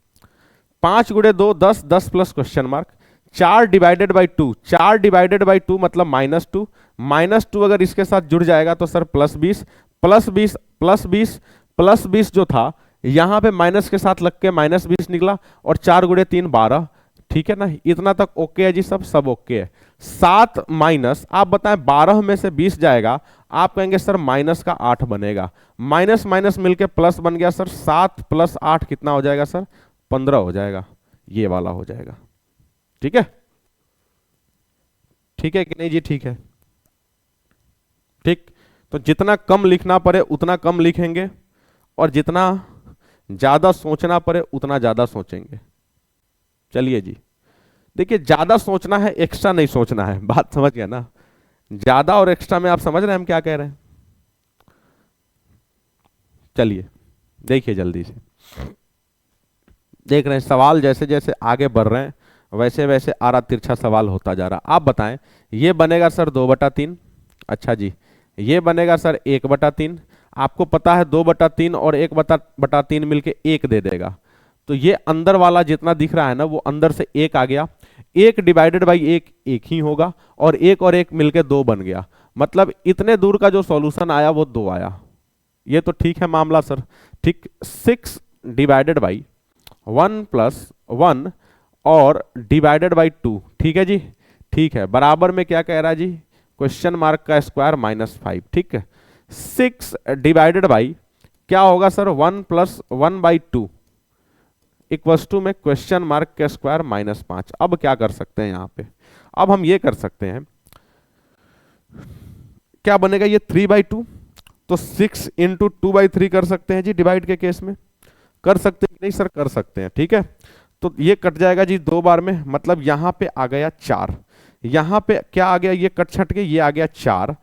5 गुणे 2 10, 10 plus question mark, 4 divided by 2, 4 divided by 2 मतलब -2, -2 अगर इसके साथ जुड़ जाएगा तो सर +20, +20 +20 +20 जो था यहां पे माइनस के साथ लग के -20 निकला, और 4 गुणे 3 12, ठीक है ना, इतना तक ओके है जी, सब ओके है। 7 माइनस आप बताएं 12 में से 20 जाएगा, आप कहेंगे सर माइनस का 8 बनेगा, माइनस माइनस मिलके प्लस बन गया सर, 7 + 8 कितना हो जाएगा सर, 15 हो जाएगा, ये वाला हो जाएगा। ठीक है, ठीक है कि नहीं जी, ठीक है, ठीक। तो जितना कम लिखना पड़े उतना कम लिखेंगे, और जितना ज्यादा सोचना पड़े उतना ज्यादा सोचेंगे। चलिए जी, देखिए ज्यादा सोचना है, एक्स्ट्रा नहीं सोचना है, बात समझ गया ना, ज्यादा और एक्स्ट्रा में आप समझ रहे हैं हम क्या कह रहे हैं। चलिए देखिए जल्दी से, देख रहे हैं सवाल जैसे जैसे आगे बढ़ रहे हैं वैसे वैसे आरा तिरछा सवाल होता जा रहा। आप बताएं, ये बनेगा सर 2/3, अच्छा जी, ये बनेगा सर 1/3, आपको पता है 2/3 और 1/3 मिलके 1 दे देगा, तो ये अंदर वाला जितना दिख रहा है ना वो अंदर से 1 आ गया, 1 डिवाइडेड बाई 1 1 ही होगा, और 1 और 1 मिलके 2 बन गया, मतलब इतने दूर का जो सॉल्यूशन आया वो 2 आया। ये तो ठीक है मामला सर, ठीक। 6 डिवाइडेड बाई 1 + 1 और डिवाइडेड बाई 2, ठीक है जी, ठीक है, बराबर में क्या कह रहा है जी, क्वेश्चन मार्क का स्क्वायर -5, ठीक है। 6 डिवाइडेड बाई क्या होगा सर, 1 + 1/2 इक्वल्स टू में क्वेश्चन मार्क का स्क्वायर -5। अब क्या कर सकते हैं यहां पे, अब हम ये कर सकते हैं, क्या बनेगा ये 3/2, तो 6 × 2/3 कर सकते हैं जी, डिवाइड के केस में कर सकते हैं नहीं सर, कर सकते हैं, ठीक है। तो ये कट जाएगा जी 2 बार में, मतलब यहां पे आ गया 4, यहां पे क्या आ गया, ये कट छट के ये आ गया 4,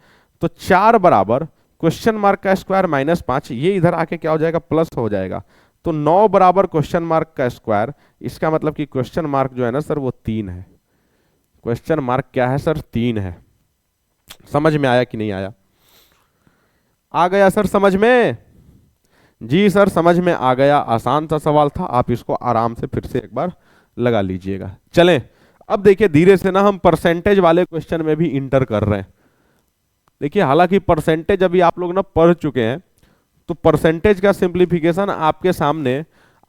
तो 4 बराबर क्वेश्चन मार्क का स्क्वायर -5, ये इधर आके क्या हो जाएगा, प्लस हो जाएगा, तो 9 बराबर क्वेश्चन मार्क का स्क्वायर, इसका मतलब कि क्वेश्चन मार्क जो है ना सर वो 3 है, क्वेश्चन मार्क क्या है सर, 3 है। समझ में आया कि नहीं आया, आ गया सर समझ में, जी सर समझ में आ गया, आसान सा सवाल था, आप इसको आराम से फिर से एक बार लगा लीजिएगा। चलें अब देखिए धीरे से ना हम परसेंटेज वाले क्वेश्चन में भी इंटर कर रहे हैं। देखिए हालांकि परसेंटेज अभी आप लोग ना पढ़ चुके हैं, तो परसेंटेज का सिंप्लीफिकेशन आपके सामने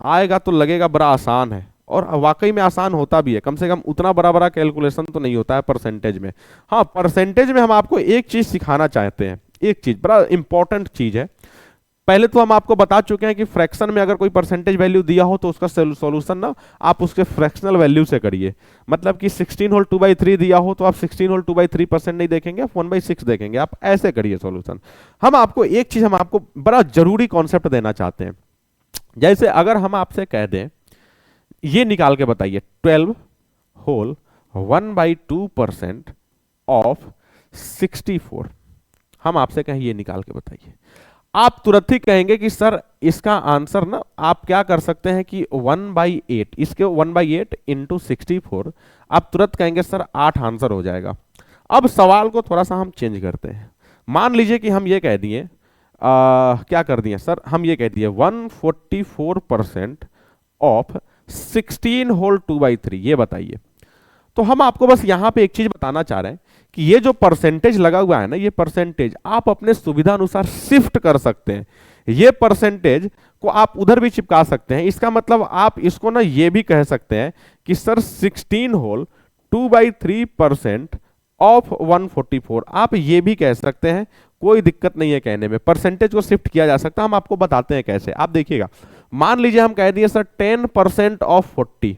आएगा तो लगेगा बड़ा आसान है, और वाकई में आसान होता भी है, कम से कम उतना बड़ा बड़ा कैलकुलेशन तो नहीं होता है परसेंटेज में। हाँ परसेंटेज में हम आपको एक चीज सिखाना चाहते हैं, एक चीज बड़ा इंपॉर्टेंट चीज है। पहले तो हम आपको बता चुके हैं कि फ्रैक्शन में अगर कोई परसेंटेज वैल्यू दिया हो तो उसका सॉल्यूशन ना आप उसके फ्रैक्शनल वैल्यू से करिए, मतलब कि 16 होल 2/3 दिया हो तो आप 16 होल 2/3% नहीं देखेंगे, आप 1/6 देखेंगे, आप ऐसे करिए सॉल्यूशन। हम आपको एक चीज, हम आपको बड़ा जरूरी कॉन्सेप्ट देना चाहते हैं, जैसे अगर हम आपसे कह दें ये निकाल के बताइए 12 होल 1/2% ऑफ 64, हम आपसे कहें ये निकाल के बताइए, आप तुरंत ही कहेंगे कि सर इसका आंसर ना आप क्या कर सकते हैं कि 1/8, इसके 1/8 × 64, आप तुरंत कहेंगे सर 8 आंसर हो जाएगा। अब सवाल को थोड़ा सा हम चेंज करते हैं, मान लीजिए कि हम ये कह दिए क्या कर दिए सर, हम ये कह दिए 144% ऑफ 16 होल 2/3, ये बताइए। तो हम आपको बस यहां पे एक चीज बताना चाह रहे हैं कि ये जो परसेंटेज लगा हुआ है ना, ये परसेंटेज आप अपने सुविधा अनुसार शिफ्ट कर सकते हैं, ये परसेंटेज को आप उधर भी चिपका सकते हैं। इसका मतलब आप इसको ना ये भी कह सकते हैं कि सर 16 होल 2/3% ऑफ 144, आप ये भी कह सकते हैं, कोई दिक्कत नहीं है कहने में, परसेंटेज को शिफ्ट किया जा सकता है। हम आपको बताते हैं कैसे, आप देखिएगा, मान लीजिए हम कह दिए सर 10% ऑफ 40,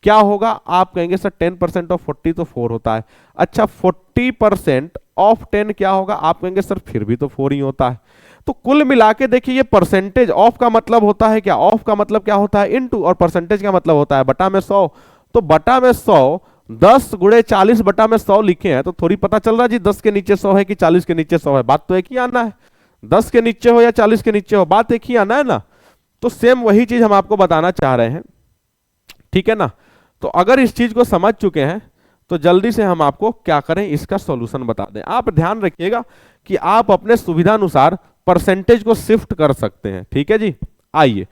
क्या होगा, आप कहेंगे सर 10% ऑफ 40 तो 4 होता है, अच्छा 40% ऑफ 10 क्या होगा, आप कहेंगे सर फिर भी तो 4 ही होता है। तो कुल मिला के देखिए, ये परसेंटेज ऑफ का मतलब होता है क्या, ऑफ का मतलब क्या होता है इनटू, और परसेंटेज का मतलब होता है बटा में 100, तो बटा में 100, 10 × 40 बटा में 100 लिखे हैं, तो थोड़ी पता चल रहा है जी 10 के नीचे 100 है कि 40 के नीचे 100 है, बात तो एक ही आना है, 10 के नीचे हो या 40 के नीचे हो, बात एक ही आना है ना। तो सेम वही चीज हम आपको बताना चाह रहे हैं, ठीक है ना। तो अगर इस चीज को समझ चुके हैं तो जल्दी से हम आपको क्या करें, इसका सॉल्यूशन बता दें। आप ध्यान रखिएगा कि आप अपने सुविधा अनुसार परसेंटेज को शिफ्ट कर सकते हैं, ठीक है जी। आइए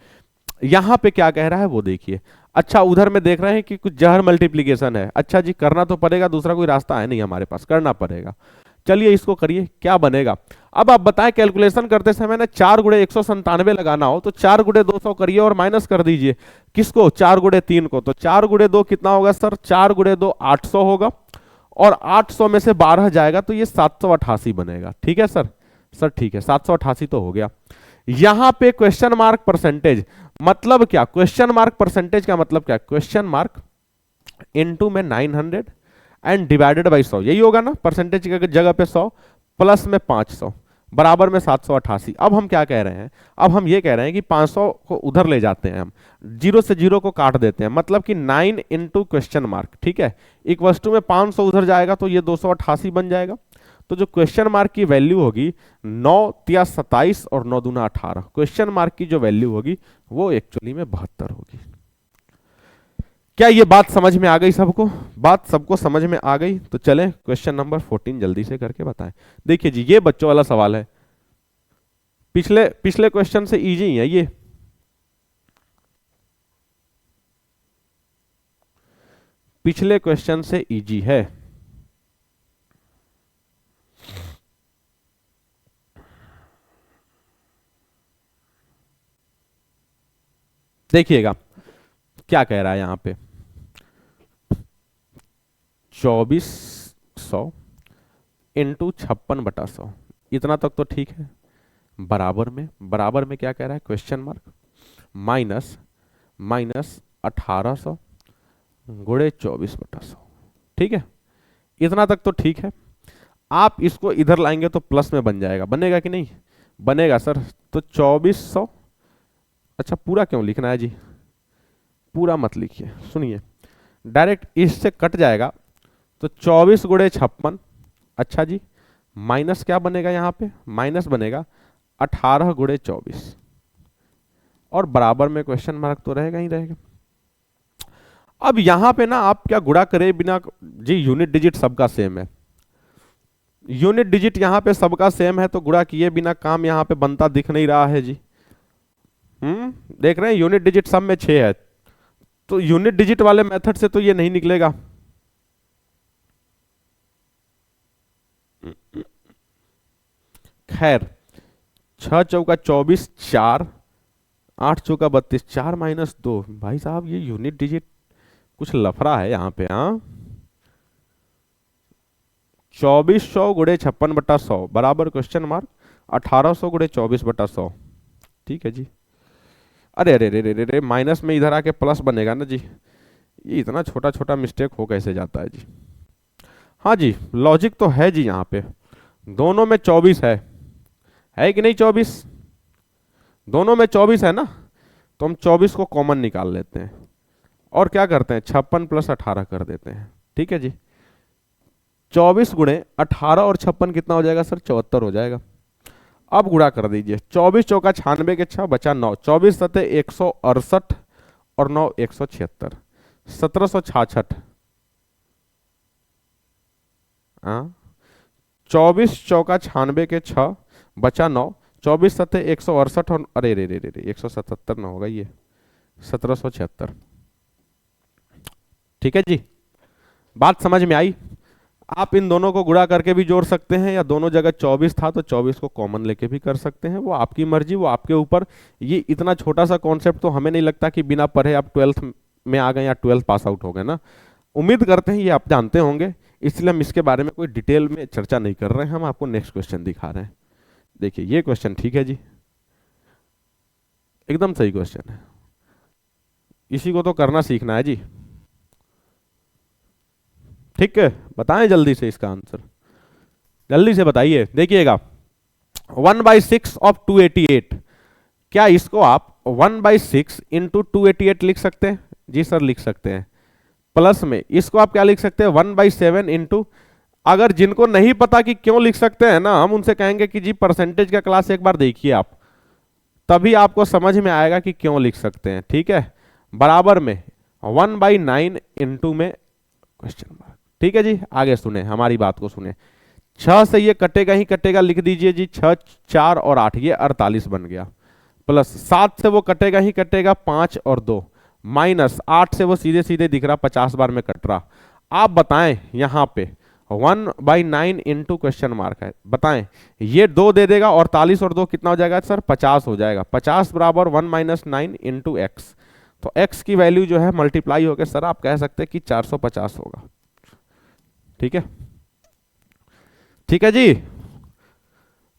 यहां पे क्या कह रहा है वो देखिए। अच्छा उधर में देख रहे हैं कि कुछ जहर मल्टीप्लीकेशन है। अच्छा जी करना तो पड़ेगा, दूसरा कोई रास्ता है नहीं हमारे पास, करना पड़ेगा। चलिए इसको करिए, क्या बनेगा। अब आप बताएं कैलकुलेशन करते समय ना 4 गुड़े 197 लगाना हो तो 4 गुड़े 200 करिए और माइनस कर दीजिए किसको, 4 गुड़े 3 को। तो 4 गुड़े 2 कितना होगा सर, 4 गुड़े 2 800 होगा, और 800 में से 12 जाएगा तो ये 788 बनेगा। ठीक है सर, सर ठीक है 788 तो हो गया। यहां पे क्वेश्चन मार्क परसेंटेज मतलब क्या, क्वेश्चन मार्क परसेंटेज का मतलब क्या, क्वेश्चन मार्क इनटू में 900 एंड डिवाइडेड बाई 100, यही होगा ना, परसेंटेज की जगह पे 100 प्लस में 500 बराबर में 788। अब हम क्या कह रहे हैं, अब हम ये कह रहे हैं कि 500 को उधर ले जाते हैं, हम जीरो से जीरो को काट देते हैं, मतलब कि 9 इंटू क्वेश्चन मार्क, ठीक है, इक्वल्स टू में 500 उधर जाएगा तो ये 288 बन जाएगा। तो जो क्वेश्चन मार्क की वैल्यू होगी 9 तिया 27 और 9 दूना 18, क्वेश्चन मार्क की जो वैल्यू होगी वो एक्चुअली में 72 होगी। क्या ये बात समझ में आ गई सबको, बात सबको समझ में आ गई। तो चलें क्वेश्चन नंबर 14 जल्दी से करके बताएं। देखिए जी ये बच्चों वाला सवाल है, पिछले पिछले क्वेश्चन से इजी ही है ये। पिछले क्वेश्चन से इजी है। देखिएगा क्या कह रहा है यहां पे, 2400 इंटू 56/100, इतना तक तो ठीक है। बराबर में क्या कह रहा है, क्वेश्चन मार्क माइनस 1800 गुणे 24/100, ठीक है, इतना तक तो ठीक है। आप इसको इधर लाएंगे तो प्लस में बन जाएगा, बनेगा कि नहीं बनेगा सर। तो 2400, अच्छा पूरा क्यों लिखना है जी, पूरा मत लिखिए, सुनिए डायरेक्ट इससे कट जाएगा तो 24 गुणे 56, अच्छा जी माइनस क्या बनेगा यहाँ पे, माइनस बनेगा 18 गुणे 24, और बराबर में क्वेश्चन मार्क तो रहेगा ही रहेगा। अब यहां पे ना आप क्या गुणा करें बिना जी, यूनिट डिजिट सबका सेम है, यूनिट डिजिट यहां पे सबका सेम है तो गुणा किए बिना काम यहां पे बनता दिख नहीं रहा है जी। देख रहे हैं यूनिट डिजिट सब में 6 है, तो यूनिट डिजिट वाले मेथड से तो ये नहीं निकलेगा। खैर 6 चौका 24, 4 8 चौका 32, 4 माइनस 2, भाई साहब ये यूनिट डिजिट कुछ लफड़ा है यहाँ पे। हाँ 2400 गुणे 56/100 बराबर क्वेश्चन मार्क 1800 गुणे 24/100, ठीक है जी। अरे अरे अरे अरे माइनस में इधर आके प्लस बनेगा ना जी, ये इतना छोटा छोटा मिस्टेक हो कैसे जाता है जी। हाँ जी लॉजिक तो है जी, यहाँ पे दोनों में 24 है कि नहीं, 24 दोनों में 24 है ना, तो हम 24 को कॉमन निकाल लेते हैं और क्या करते हैं 56 प्लस 18 कर देते हैं, ठीक है जी। 24 गुणे 18 और 56 कितना हो जाएगा सर, 74 हो जाएगा। अब गुणा कर दीजिए, 24 चौका 96 के 6 बचा 9, 24 सते 168 और 9 176, 1766। 24 चौका 96 के 6 बचा 9, 24 सते 168 और अरे रे रे रे 177 ना होगा ये, 1776, ठीक है जी। बात समझ में आई। आप इन दोनों को गुणा करके भी जोड़ सकते हैं, या दोनों जगह 24 था तो 24 को कॉमन लेके भी कर सकते हैं, वो आपकी मर्जी, वो आपके ऊपर। ये इतना छोटा सा कॉन्सेप्ट तो हमें नहीं लगता कि बिना पढ़े आप 12th में आ गए या 12th पास आउट हो गए ना, उम्मीद करते हैं ये आप जानते होंगे, इसलिए हम इसके बारे में कोई डिटेल में चर्चा नहीं कर रहे हैं, हम आपको नेक्स्ट क्वेश्चन दिखा रहे हैं। देखिए ये क्वेश्चन ठीक है जी, एकदम सही क्वेश्चन है, इसी को तो करना सीखना है जी। ठीक है बताएं जल्दी से इसका आंसर, जल्दी से बताइए। देखिएगा 1/6 ऑफ 288, क्या इसको आप 1/6 इंटू 288 लिख सकते हैं, जी सर लिख सकते हैं। प्लस में इसको आप क्या लिख सकते हैं 1/7 इंटू, अगर जिनको नहीं पता कि क्यों लिख सकते हैं ना, हम उनसे कहेंगे कि जी परसेंटेज का क्लास एक बार देखिए आप, तभी आपको समझ में आएगा कि क्यों लिख सकते हैं, ठीक है। बराबर में 1/9 इंटू में क्वेश्चन मार्क, ठीक है जी। आगे सुने हमारी बात को सुने, 6 से ये कटेगा ही कटेगा, लिख दीजिए जी 6 4 और 8, ये 48 बन गया। प्लस 7 से वो कटेगा ही कटेगा 5 और 2, माइनस 8 से वो सीधे सीधे दिख रहा 50 बार में कट रहा। आप बताएं यहाँ पे 1/9 इंटू क्वेश्चन मार्क है, बताएं ये 2 दे देगा और 43 और 2 कितना हो जाएगा सर 50 हो जाएगा। 50 बराबर 1 - 9 इंटू एक्स, तो x की वैल्यू जो है मल्टीप्लाई होकर सर आप कह सकते हैं कि 450 होगा। ठीक है, ठीक है जी।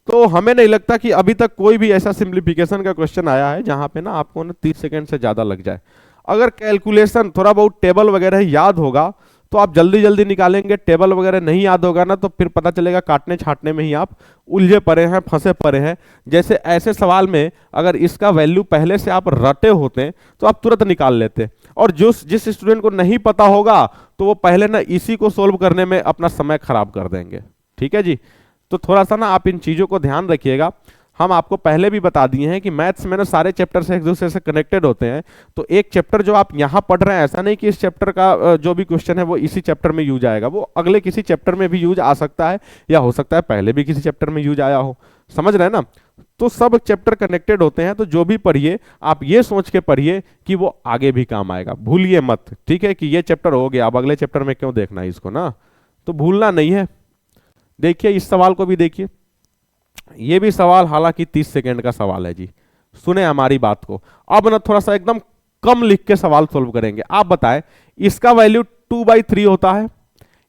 तो हमें नहीं लगता कि अभी तक कोई भी ऐसा सिंप्लीफिकेशन का क्वेश्चन आया है जहां पे ना आपको ना 30 सेकंड से ज्यादा लग जाए। अगर कैलकुलेशन थोड़ा बहुत टेबल वगैरह याद होगा तो आप जल्दी जल्दी निकालेंगे, टेबल वगैरह नहीं याद होगा ना तो फिर पता चलेगा काटने छाटने में ही आप उलझे पड़े हैं, फंसे पड़े हैं। जैसे ऐसे सवाल में अगर इसका वैल्यू पहले से आप रटे होते तो आप तुरंत निकाल लेते, और जिस स्टूडेंट को नहीं पता होगा तो वो पहले ना इसी को सोल्व करने में अपना समय खराब कर देंगे। ठीक है जी, तो थोड़ा सा ना आप इन चीजों को ध्यान रखिएगा। हम आपको पहले भी बता दिए हैं कि मैथ्स में ना सारे चैप्टर से एक दूसरे से कनेक्टेड होते हैं। तो एक चैप्टर जो आप यहां पढ़ रहे हैं, ऐसा नहीं कि इस चैप्टर का जो भी क्वेश्चन है वो इसी चैप्टर में यूज आएगा, वो अगले किसी चैप्टर में भी यूज आ सकता है, या हो सकता है पहले भी किसी चैप्टर में यूज आया हो। समझ रहे हैं ना, तो सब चैप्टर कनेक्टेड होते हैं। तो जो भी पढ़िए आप ये सोच के पढ़िए कि वो आगे भी काम आएगा, भूलिए मत। ठीक है, कि ये चैप्टर हो गया, अब अगले चैप्टर में क्यों देखना है इसको ना, तो भूलना नहीं है। देखिए इस सवाल को भी देखिए, ये भी सवाल हालांकि 30 सेकंड का सवाल है जी। सुने हमारी बात को, अब ना थोड़ा सा एकदम कम लिख के सवाल सोल्व करेंगे। आप बताएं इसका वैल्यू 2/3 होता है,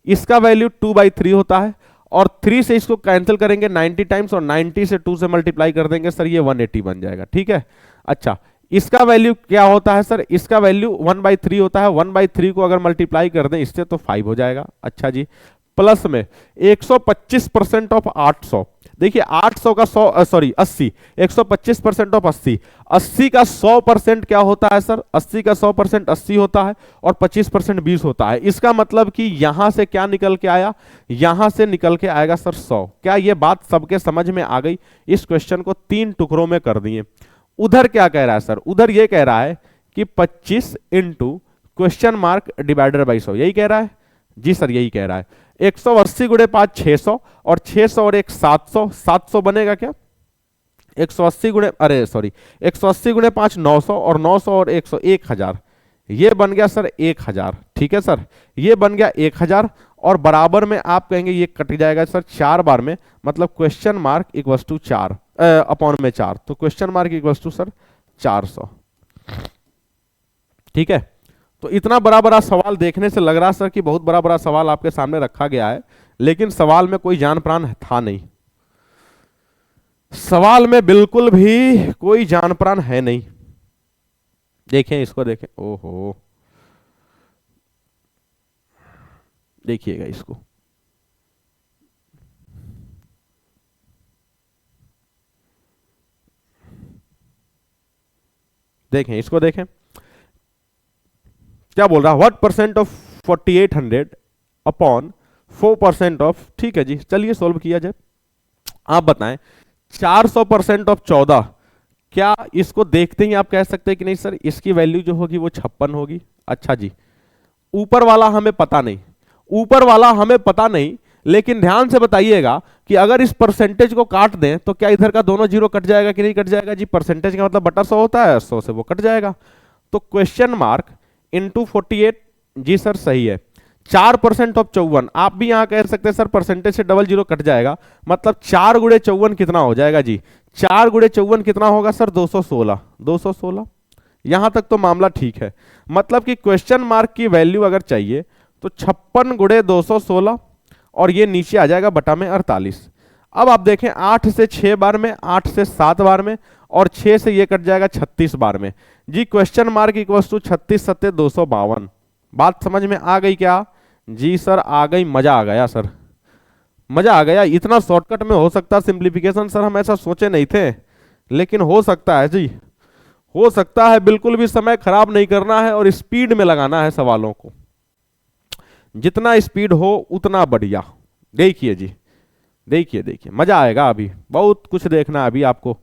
इसका वैल्यू 2/3 होता है, और 3 से इसको कैंसिल करेंगे 90 टाइम्स, और 90 से 2 से मल्टीप्लाई कर देंगे सर, ये 180 बन जाएगा। ठीक है, अच्छा इसका वैल्यू क्या होता है सर, इसका वैल्यू 1/3 होता है। 1/3 को अगर मल्टीप्लाई कर दें इससे तो 5 हो जाएगा। अच्छा जी, प्लस में 125% ऑफ 800, देखिए 800 का 100 सॉरी 80, 125% ऑफ 80, 80 का 100% क्या होता है सर, 80 का 100% 80 होता है, और 25% 20 होता है। इसका मतलब कि यहां से क्या निकल के आया, यहां से निकल के आएगा सर 100। क्या ये बात सबके समझ में आ गई? इस क्वेश्चन को 3 टुकड़ों में कर दिए। उधर क्या कह रहा है सर, उधर ये कह रहा है कि 25 into question mark divided by 100, यही कह रहा है जी सर, यही कह रहा है। 180 गुणे 5 600, और 600 और 1 700, 700 बनेगा क्या, 180 गुणे 5 900, और 900 और 100 1000, ये बन गया सर 1000। ठीक है सर, ये बन गया 1000, और बराबर में आप कहेंगे ये कट जाएगा सर 4 बार में, मतलब question mark equals to 4 upon में 4, तो question mark equals to sir 400। ठीक है, तो इतना बड़ा बड़ा सवाल देखने से लग रहा सर कि बहुत बड़ा बड़ा सवाल आपके सामने रखा गया है, लेकिन सवाल में कोई जान प्राण था नहीं, सवाल में बिल्कुल भी कोई जान प्राण है नहीं। देखें इसको, देखें, ओहो देखिएगा इसको, देखें इसको, देखें क्या बोल रहा है, what percent of 4800 upon 4% of, ठीक है जी, चलिए सोल्व किया जाए। आप बताएं 400% ऑफ 14, क्या इसको देखते ही आप कह सकते हैं कि नहीं सर इसकी वैल्यू जो होगी वो 56 होगी। अच्छा जी, ऊपर वाला हमें पता नहीं, ऊपर वाला हमें पता नहीं, लेकिन ध्यान से बताइएगा कि अगर इस परसेंटेज को काट दें तो क्या इधर का दोनों जीरो कट जाएगा कि नहीं कट जाएगा जी, परसेंटेज का मतलब बटा 100 होता है, 100 से वो कट जाएगा, तो क्वेश्चन मार्क इंटू 48, जी सर सही है। 4% ऑफ 54, आप भी यहां कह सकते हैं सर परसेंटेज से डबल जीरो कट जाएगा, मतलब 4 गुणे 54 कितना हो जाएगा जी, 4 गुणे 54 कितना होगा सर 216, 216। यहां तक तो मामला ठीक है, मतलब कि क्वेश्चन मार्क की वैल्यू अगर चाहिए तो 56 गुणे 216, और ये नीचे आ जाएगा बटा में 48। अब आप देखें 8 से 6 बार में, 8 से 7 बार में, और 6 से ये कट जाएगा 36 बार में जी। क्वेश्चन मार्क इक्वल्स टू 36 सत्ते 252। बात समझ में आ गई क्या जी सर? आ गई, मजा आ गया सर, मजा आ गया। इतना शॉर्टकट में हो सकता सिंप्लीफिकेशन सर, हम ऐसा सोचे नहीं थे, लेकिन हो सकता है जी, हो सकता है। बिल्कुल भी समय खराब नहीं करना है और स्पीड में लगाना है सवालों को, जितना स्पीड हो उतना बढ़िया। देखिए जी, देखिए देखिए मजा आएगा, अभी बहुत कुछ देखना है अभी आपको।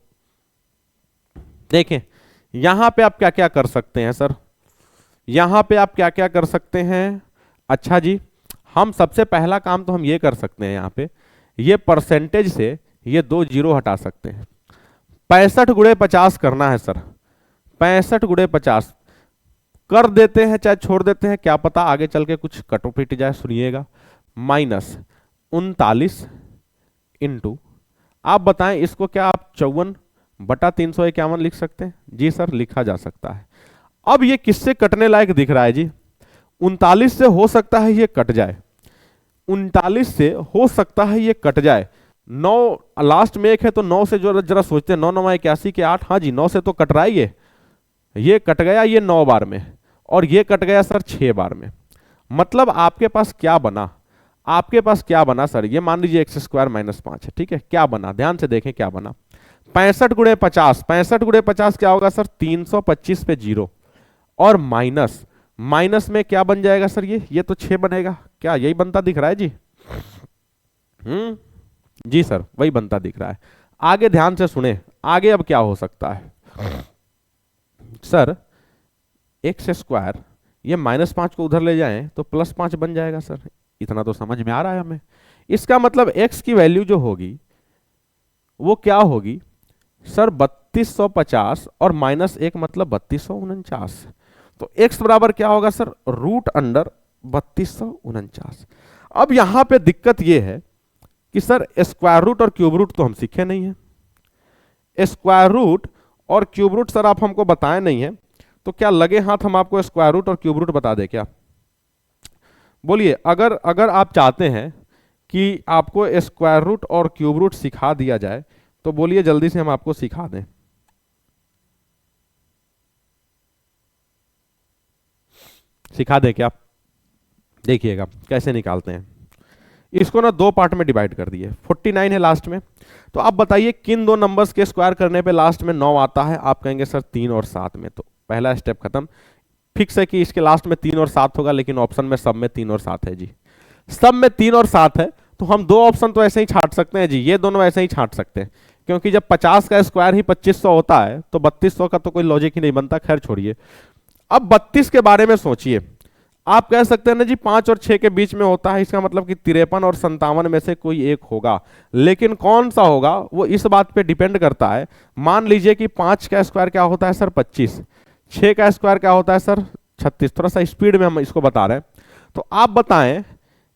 देखें यहां पे आप क्या क्या कर सकते हैं सर, यहां पे आप क्या क्या कर सकते हैं। अच्छा जी, हम सबसे पहला काम तो हम ये कर सकते हैं, यहां पे ये परसेंटेज से ये 2 जीरो हटा सकते हैं। 65 × 50 करना है सर, 65 × 50 कर देते हैं चाहे छोड़ देते हैं, क्या पता आगे चल के कुछ कटो पिट जाए, सुनिएगा। -39 इंटू, आप बताएं इसको क्या आप 54/351 लिख सकते हैं? जी सर, लिखा जा सकता है। अब ये किससे कटने लायक दिख रहा है जी? 39 से हो सकता है ये कट जाए, 39 से हो सकता है ये कट जाए। 9 लास्ट में एक है तो 9 से जो जरा सोचते हैं, 9 9 81 के 8, हाँ जी 9 से तो कट रहा है ये कट गया ये 9 बार में, और ये कट गया सर 6 बार में। मतलब आपके पास क्या बना, आपके पास क्या बना सर? ये मान लीजिए x² -5 है, ठीक है। क्या बना, ध्यान से देखें क्या बना। 65 × 50, 65 × 50 क्या होगा सर? 325 पे 0, और माइनस में क्या बन जाएगा सर? ये तो 6 बनेगा। क्या यही बनता दिख रहा है जी? जी सर, वही बनता दिख रहा है। आगे ध्यान से सुने, आगे अब क्या हो सकता है सर? x², ये -5 को उधर ले जाएं तो +5 बन जाएगा सर। इतना तो समझ में आ रहा है हमें। इसका मतलब x की वैल्यू जो होगी वो क्या होगी सर? 3250 और -1 मतलब 3249। तो x बराबर क्या होगा सर? √3249। अब यहां पे दिक्कत ये है कि सर स्क्वायर रूट और क्यूब रूट तो हम सीखे नहीं है। स्क्वायर रूट और क्यूब रूट सर आप हमको बताए नहीं है, तो क्या लगे हाथ हम आपको स्क्वायर रूट और क्यूब रूट बता दें क्या? बोलिए, अगर आप चाहते हैं कि आपको स्क्वायर रूट और क्यूब रूट सिखा दिया जाए तो बोलिए जल्दी से हम आपको सिखा दें। सिखा दें क्या? देखिएगा कैसे निकालते हैं इसको ना। 2 पार्ट में डिवाइड कर दिए, 49 है लास्ट में। तो आप बताइए किन दो नंबर्स के स्क्वायर करने पे लास्ट में 9 आता है? आप कहेंगे सर 3 और 7 में। तो पहला स्टेप खत्म। फिक्स है कि इसके लास्ट में 3 और 7 होगा, लेकिन ऑप्शन में सब में 3 और 7 है जी। सब में 3 और 7 है तो हम 2 ऑप्शन तो ऐसे ही छांट सकते हैं जी, ये दोनों ऐसे ही छांट सकते हैं, क्योंकि जब 50 का स्क्वायर ही 2500 होता है तो 3200 का तो कोई लॉजिक ही नहीं बनता। खैर छोड़िए। अब 32 के बारे में सोचिए। आप कह सकते हैं ना जी 5 और 6 के बीच में होता है, इसका मतलब कि 53 और 57 में से कोई एक होगा, लेकिन कौन सा होगा वो इस बात पे डिपेंड करता है। मान लीजिए कि 5 का स्क्वायर क्या होता है सर? 25। 6 का स्क्वायर क्या होता है सर? 36। थोड़ा सा स्पीड में हम इसको बता रहे हैं। तो आप बताएं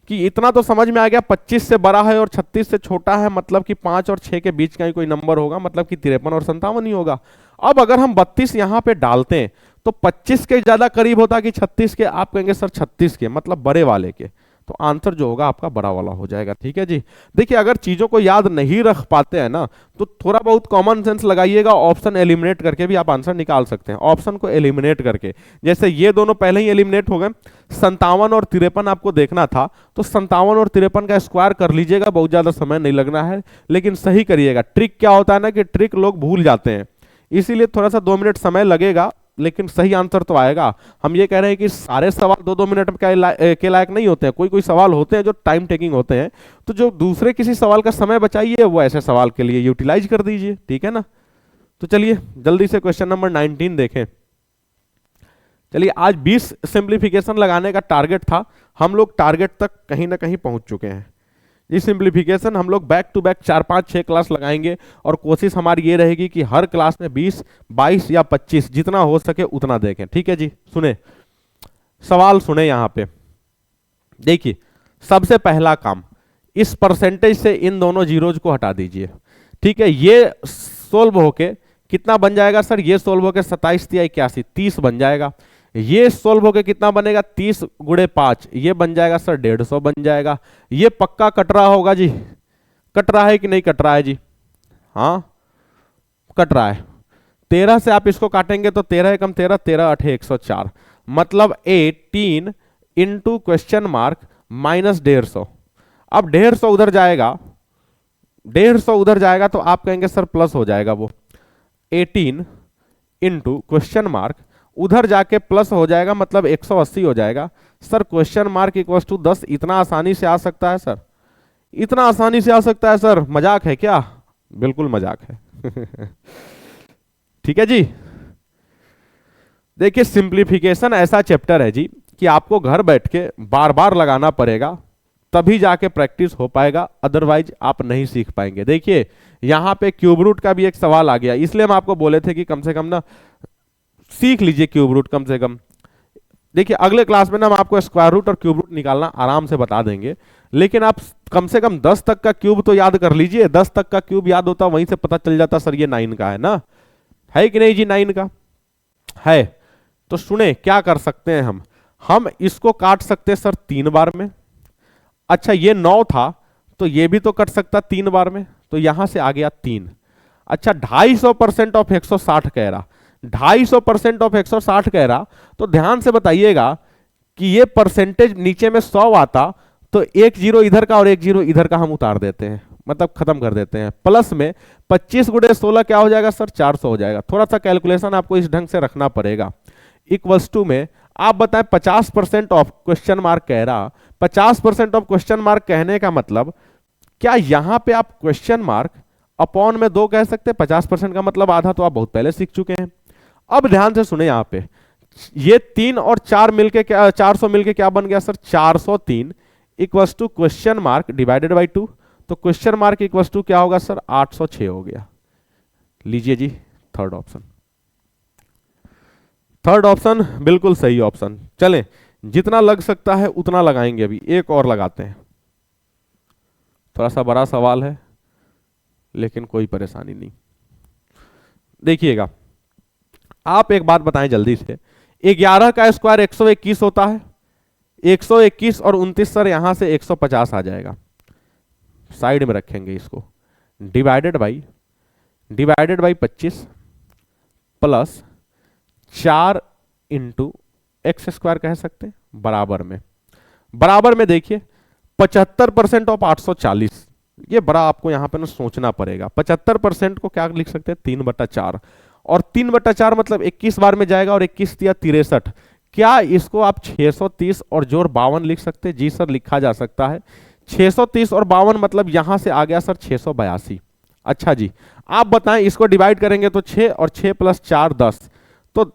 कि इतना तो समझ में आ गया, 25 से बड़ा है और 36 से छोटा है, मतलब कि 5 और 6 के बीच का ही कोई नंबर होगा, मतलब कि 53 और 57 ही होगा। अब अगर हम 32 यहां पे डालते हैं तो 25 के ज्यादा करीब होता कि 36 के? आप कहेंगे सर 36 के, मतलब बड़े वाले के। तो आंसर जो होगा आपका बड़ा वाला हो जाएगा। ठीक है जी। देखिए अगर चीजों को याद नहीं रख पाते हैं ना तो थोड़ा बहुत कॉमन सेंस लगाइएगा, ऑप्शन एलिमिनेट करके भी आप आंसर निकाल सकते हैं। ऑप्शन को एलिमिनेट करके, जैसे ये दोनों पहले ही एलिमिनेट हो गए। 57 और 53 आपको देखना था, तो 57 और 53 का स्क्वायर कर लीजिएगा, बहुत ज्यादा समय नहीं लगना है, लेकिन सही करिएगा। ट्रिक क्या होता है ना कि ट्रिक लोग भूल जाते हैं, इसीलिए थोड़ा सा 2 मिनट समय लगेगा, लेकिन सही आंसर तो आएगा। हम ये कह रहे हैं कि सारे सवाल 2-2 मिनट के लायक नहीं होते हैं, कोई कोई सवाल होते हैं जो टाइम टेकिंग होते हैं, तो जो दूसरे किसी सवाल का समय बचाइए वो ऐसे सवाल के लिए यूटिलाइज कर दीजिए। ठीक है ना? तो चलिए जल्दी से क्वेश्चन नंबर 19 देखें। चलिए, आज 20 सिंप्लीफिकेशन लगाने का टारगेट था, हम लोग टारगेट तक कहीं ना कहीं पहुंच चुके हैं। ये सिंप्लीफिकेशन हम लोग बैक टू बैक 4-5-6 क्लास लगाएंगे, और कोशिश हमारी ये रहेगी कि हर क्लास में 20, 22 या 25 जितना हो सके उतना देखें। ठीक है जी। सुने सवाल, सुने यहां पे देखिए। सबसे पहला काम, इस परसेंटेज से इन दोनों जीरोज को हटा दीजिए। ठीक है, ये सोल्व होके कितना बन जाएगा सर? ये सोल्व होके 27 या 81, 30 बन जाएगा। ये सोल्व होके कितना बनेगा? 30 × 5, ये बन जाएगा सर 150 बन जाएगा। ये पक्का कट रहा होगा जी, कट रहा है कि नहीं कट रहा है जी? हाँ कट रहा है। 13 से आप इसको काटेंगे तो 13 एकम 13, 13 8 104, मतलब 18 इंटू क्वेश्चन मार्क माइनस 150। अब 150 उधर जाएगा, 150 उधर जाएगा तो आप कहेंगे सर प्लस हो जाएगा वो। 18 इंटू क्वेश्चन मार्क उधर जाके प्लस हो जाएगा, मतलब 180 हो जाएगा। Sir question mark equal to 10, इतना आसानी से आ सकता है सर? इतना आसानी से आ सकता है सर? मजाक है क्या? बिल्कुल मजाक है। ठीक है जी। देखिए सिंप्लीफिकेशन ऐसा चैप्टर है जी कि आपको घर बैठ के बार बार लगाना पड़ेगा, तभी जाके प्रैक्टिस हो पाएगा, अदरवाइज आप नहीं सीख पाएंगे। देखिए यहां पे क्यूब रूट का भी एक सवाल आ गया, इसलिए हम आपको बोले थे कि कम से कम ना सीख लीजिए क्यूब रूट कम से कम। देखिए अगले क्लास में ना हम आपको स्क्वायर रूट और क्यूब रूट निकालना आराम से बता देंगे, लेकिन आप कम से कम 10 तक का क्यूब तो याद कर लीजिए। 10 तक का क्यूब याद होता, वहीं से पता चल जाता सर ये 9 का है ना, है कि नहीं जी? 9 का है। तो सुने क्या कर सकते हैं हम इसको काट सकते हैं सर 3 बार में। अच्छा ये 9 था तो ये भी तो कट सकता 3 बार में, तो यहां से आ गया 3। अच्छा 250% ऑफ 160 कह रहा, 250% ऑफ 160 कह रहा, तो ध्यान से बताइएगा कि ये परसेंटेज नीचे में 100 आता तो एक जीरो इधर का और एक जीरो इधर का हम उतार देते हैं, मतलब खत्म कर देते हैं। प्लस में 25 गुणे 16 क्या हो जाएगा सर? 400 हो जाएगा। थोड़ा सा कैलकुलेशन आपको इस ढंग से रखना पड़ेगा। इक्वल्स टू में आप बताएं 50% ऑफ क्वेश्चन मार्क कह रहा, 50% ऑफ क्वेश्चन मार्क कहने का मतलब क्या यहां पे आप क्वेश्चन मार्क अपॉन में 2 कह सकते हैं? 50% का मतलब आधा, तो आप बहुत पहले सीख चुके हैं। अब ध्यान से सुने, यहां पे ये 3 और 4 मिलके क्या, 400 मिलके क्या बन गया sir? 403 equals to question mark divided by 2, तो क्वेश्चन मार्क इक्वल्स टू क्या होगा सर? 806 हो गया। लीजिए जी थर्ड ऑप्शन, थर्ड ऑप्शन बिल्कुल सही ऑप्शन। चलें जितना लग सकता है उतना लगाएंगे, अभी एक और लगाते हैं। थोड़ा सा बड़ा सवाल है लेकिन कोई परेशानी नहीं। देखिएगा आप एक बात बताएं जल्दी से, 11 का स्क्वायर 121 होता है, 121 और 29 सर यहां से 150 आ जाएगा, साइड में रखेंगे इसको, divided by 25 plus 4 into x square कह सकते हैं, बराबर में देखिए 75% ऑफ 840, ये बड़ा आपको यहां पे ना सोचना पड़ेगा। 75% को क्या लिख सकते हैं? 3/4, और 3/4 मतलब 21 बार में जाएगा, और 21 या 63, क्या इसको आप 630 और जोड़ 52 लिख सकते हैं? जी सर लिखा जा सकता है। 630 और 52 मतलब यहां से आ गया सर 682। अच्छा जी आप बताएं इसको डिवाइड करेंगे तो 6 और 6 प्लस 4 10, तो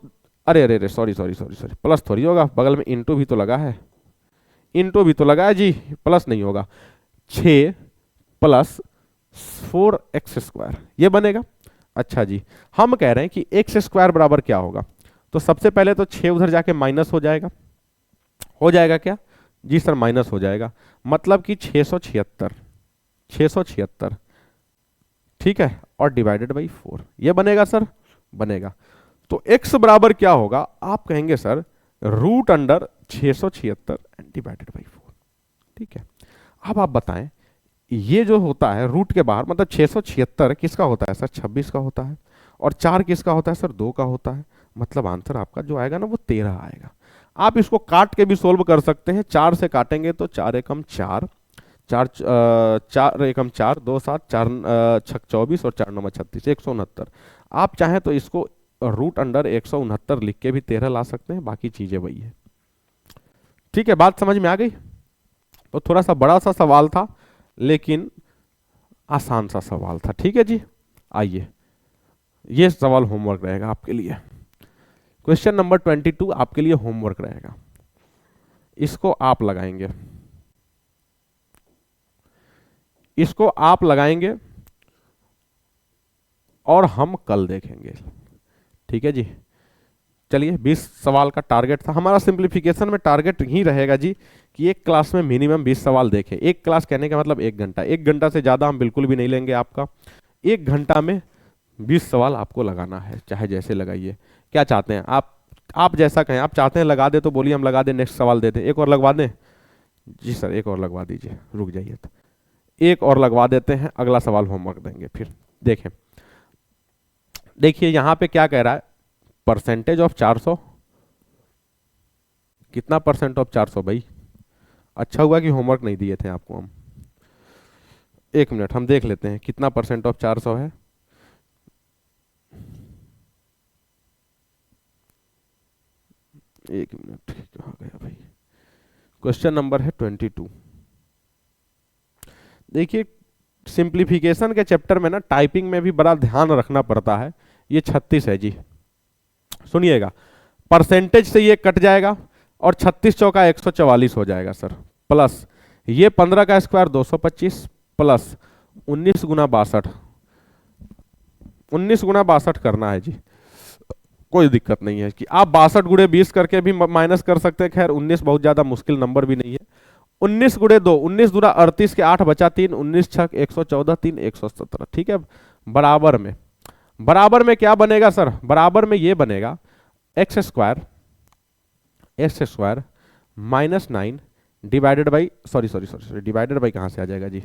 अरे अरे अरे सॉरी प्लस थोड़ी होगा, बगल में इंटू भी तो लगा है, इंटू भी तो लगा है जी, प्लस नहीं होगा। 6 प्लस 4x स्क्वायर ये बनेगा। अच्छा जी हम कह रहे हैं कि एक्स स्क्वायर बराबर क्या होगा, तो सबसे पहले तो 6 उधर जाके माइनस हो जाएगा क्या? जी सर माइनस हो जाएगा, मतलब कि 676, ठीक है, और डिवाइडेड बाई 4 ये बनेगा सर, बनेगा। तो x बराबर क्या होगा? आप कहेंगे sir root under 676 and divided by 4, ठीक है। अब आप बताएं ये जो होता है रूट के बाहर, मतलब 676 किसका होता है सर? 26 का होता है, और 4 किसका होता है सर? 2 का होता है, मतलब आंसर आपका जो आएगा ना वो 13 आएगा। आप इसको काट के भी सोल्व कर सकते हैं, 4 से काटेंगे तो 4 एकम 4, 4 एकम 4, 2 7, 4 6 24 और 4 9 36, 169। आप चाहें तो इसको रूट अंडर 169 लिख के भी 13 ला सकते हैं, बाकी चीजें वही है, ठीक है। बात समझ में आ गई? तो थोड़ा सा बड़ा सा सवाल था लेकिन आसान सा सवाल था, ठीक है जी। आइए ये सवाल होमवर्क रहेगा आपके लिए, क्वेश्चन नंबर 22 आपके लिए होमवर्क रहेगा, इसको आप लगाएंगे, इसको आप लगाएंगे और हम कल देखेंगे, ठीक है जी। चलिए 20 सवाल का टारगेट था हमारा, सिंप्लीफिकेशन में टारगेट ही रहेगा जी कि एक क्लास में मिनिमम 20 सवाल देखें। एक क्लास कहने का मतलब 1 घंटा, 1 घंटा से ज़्यादा हम बिल्कुल भी नहीं लेंगे आपका। 1 घंटा में 20 सवाल आपको लगाना है, चाहे जैसे लगाइए। क्या चाहते हैं आप जैसा कहें, आप चाहते हैं लगा दे तो बोलिए हम लगा दें, नेक्स्ट सवाल देते हैं। एक और लगवा दें? जी सर एक और लगवा दीजिए, रुक जाइए, तो एक और लगवा देते हैं, अगला सवाल होमवर्क देंगे फिर। देखें देखिए यहां पे क्या कह रहा है, परसेंटेज ऑफ 400, कितना परसेंट ऑफ 400 भाई? अच्छा हुआ कि होमवर्क नहीं दिए थे आपको हम। 1 मिनट हम देख लेते हैं कितना परसेंट ऑफ 400 है। एक मिनट कहाँ गया भाई, क्वेश्चन नंबर है 22। देखिए सिंप्लीफिकेशन के चैप्टर में ना टाइपिंग में भी बड़ा ध्यान रखना पड़ता है। ये 36 है जी, सुनिएगा, परसेंटेज से ये कट जाएगा और 36 चौका 144 हो जाएगा सर, प्लस ये 15 का स्क्वायर 225 प्लस 19 गुना 62, 19 गुना 62 करना है जी। कोई दिक्कत नहीं है कि आप 62 गुणे 20 करके भी माइनस कर सकते हैं। खैर 19 बहुत ज्यादा मुश्किल नंबर भी नहीं है। 19 गुणे 2, 19 दूना 38 के 8 बचा 3, 19 छक 114, 3 117। ठीक है, बराबर में क्या बनेगा सर? बराबर में ये बनेगा x square minus 9 divided by sorry divided by कहां से आ जाएगा जी?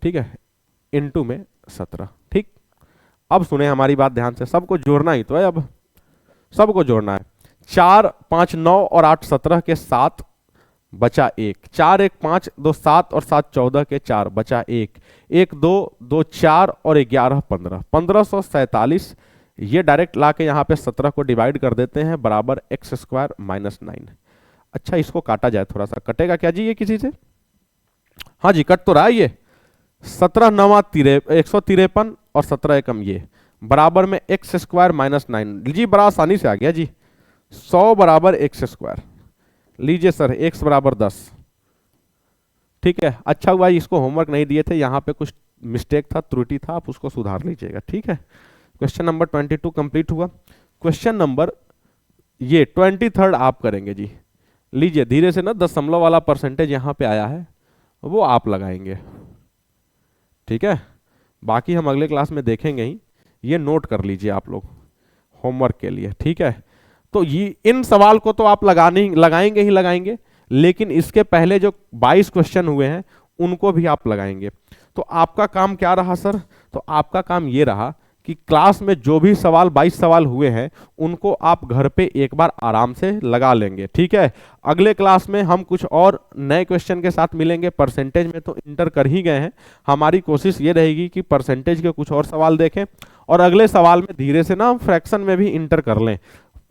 ठीक है, इनटू में 17। ठीक, अब सुने हमारी बात ध्यान से, सबको जोड़ना ही तो है, अब सबको जोड़ना है। 4 5 9 और 8 17 के 7 बचा 1, 4 1 5 2 7 और 7 14 के 4 बचा 1, 1 2 2 4 और 11 15, 1547। ये डायरेक्ट लाके यहाँ पे 17 को डिवाइड कर देते हैं, बराबर एक्स स्क्वायर माइनस 9। अच्छा, इसको काटा जाए थोड़ा सा, कटेगा क्या जी ये किसी से? हाँ जी, कट तो रहा है ये। 17 9 153 और 17 एकम ये, बराबर में एक्स स्क्वायर माइनस 9। जी बड़ा आसानी से आ गया जी, 100 बराबर एक्स स्क्वायर। लीजिए सर, एक्स बराबर 10। ठीक है, अच्छा हुआ इसको होमवर्क नहीं दिए थे, यहाँ पे कुछ मिस्टेक था, त्रुटि था, आप उसको सुधार लीजिएगा। ठीक है, क्वेश्चन नंबर 22 कंप्लीट हुआ। क्वेश्चन नंबर ये 23 आप करेंगे जी। लीजिए धीरे से ना, दशमलव वाला परसेंटेज यहाँ पे आया है वो आप लगाएंगे। ठीक है, बाकी हम अगले क्लास में देखेंगे ही, ये नोट कर लीजिए आप लोग होमवर्क के लिए। ठीक है, तो ये इन सवाल को तो आप लगाएंगे ही लगाएंगे, लेकिन इसके पहले जो 22 क्वेश्चन हुए हैं उनको भी आप लगाएंगे। तो आपका काम क्या रहा सर? तो आपका काम ये रहा कि क्लास में जो भी सवाल 22 सवाल हुए हैं उनको आप घर पे एक बार आराम से लगा लेंगे। ठीक है, अगले क्लास में हम कुछ और नए क्वेश्चन के साथ मिलेंगे। परसेंटेज में तो इंटर कर ही गए हैं, हमारी कोशिश ये रहेगी कि परसेंटेज के कुछ और सवाल देखें और अगले सवाल में धीरे से ना हम फ्रैक्शन में भी इंटर कर लें।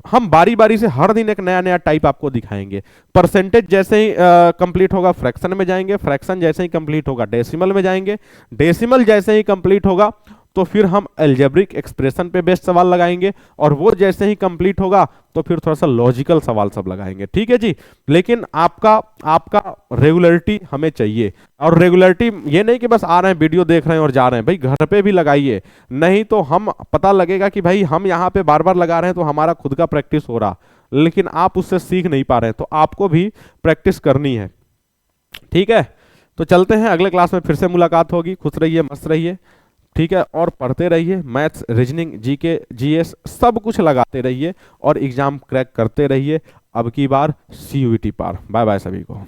हम बारी बारी से हर दिन एक नया नया टाइप आपको दिखाएंगे। परसेंटेज जैसे ही कंप्लीट होगा फ्रैक्शन में जाएंगे, फ्रैक्शन जैसे ही कंप्लीट होगा डेसिमल में जाएंगे, डेसिमल जैसे ही कंप्लीट होगा तो फिर हम अलजेब्रिक एक्सप्रेशन पे बेस्ड सवाल लगाएंगे, और वो जैसे ही कंप्लीट होगा तो फिर थोड़ा सा लॉजिकल सवाल सब लगाएंगे। ठीक है जी, लेकिन आपका रेगुलरिटी हमें चाहिए। और रेगुलरिटी ये नहीं कि बस आ रहे हैं वीडियो देख रहे हैं और जा रहे हैं, भाई घर पे भी लगाइए, नहीं तो हम पता लगेगा कि भाई हम यहाँ पे बार बार लगा रहे हैं तो हमारा खुद का प्रैक्टिस हो रहा, लेकिन आप उससे सीख नहीं पा रहे हैं, तो आपको भी प्रैक्टिस करनी है। ठीक है, तो चलते हैं, अगले क्लास में फिर से मुलाकात होगी। खुश रहिए, मस्त रहिए। ठीक है, और पढ़ते रहिए, मैथ्स, रीजनिंग, जीके, जीएस सब कुछ लगाते रहिए और एग्जाम क्रैक करते रहिए। अब की बार CUET पार। बाय बाय सभी को।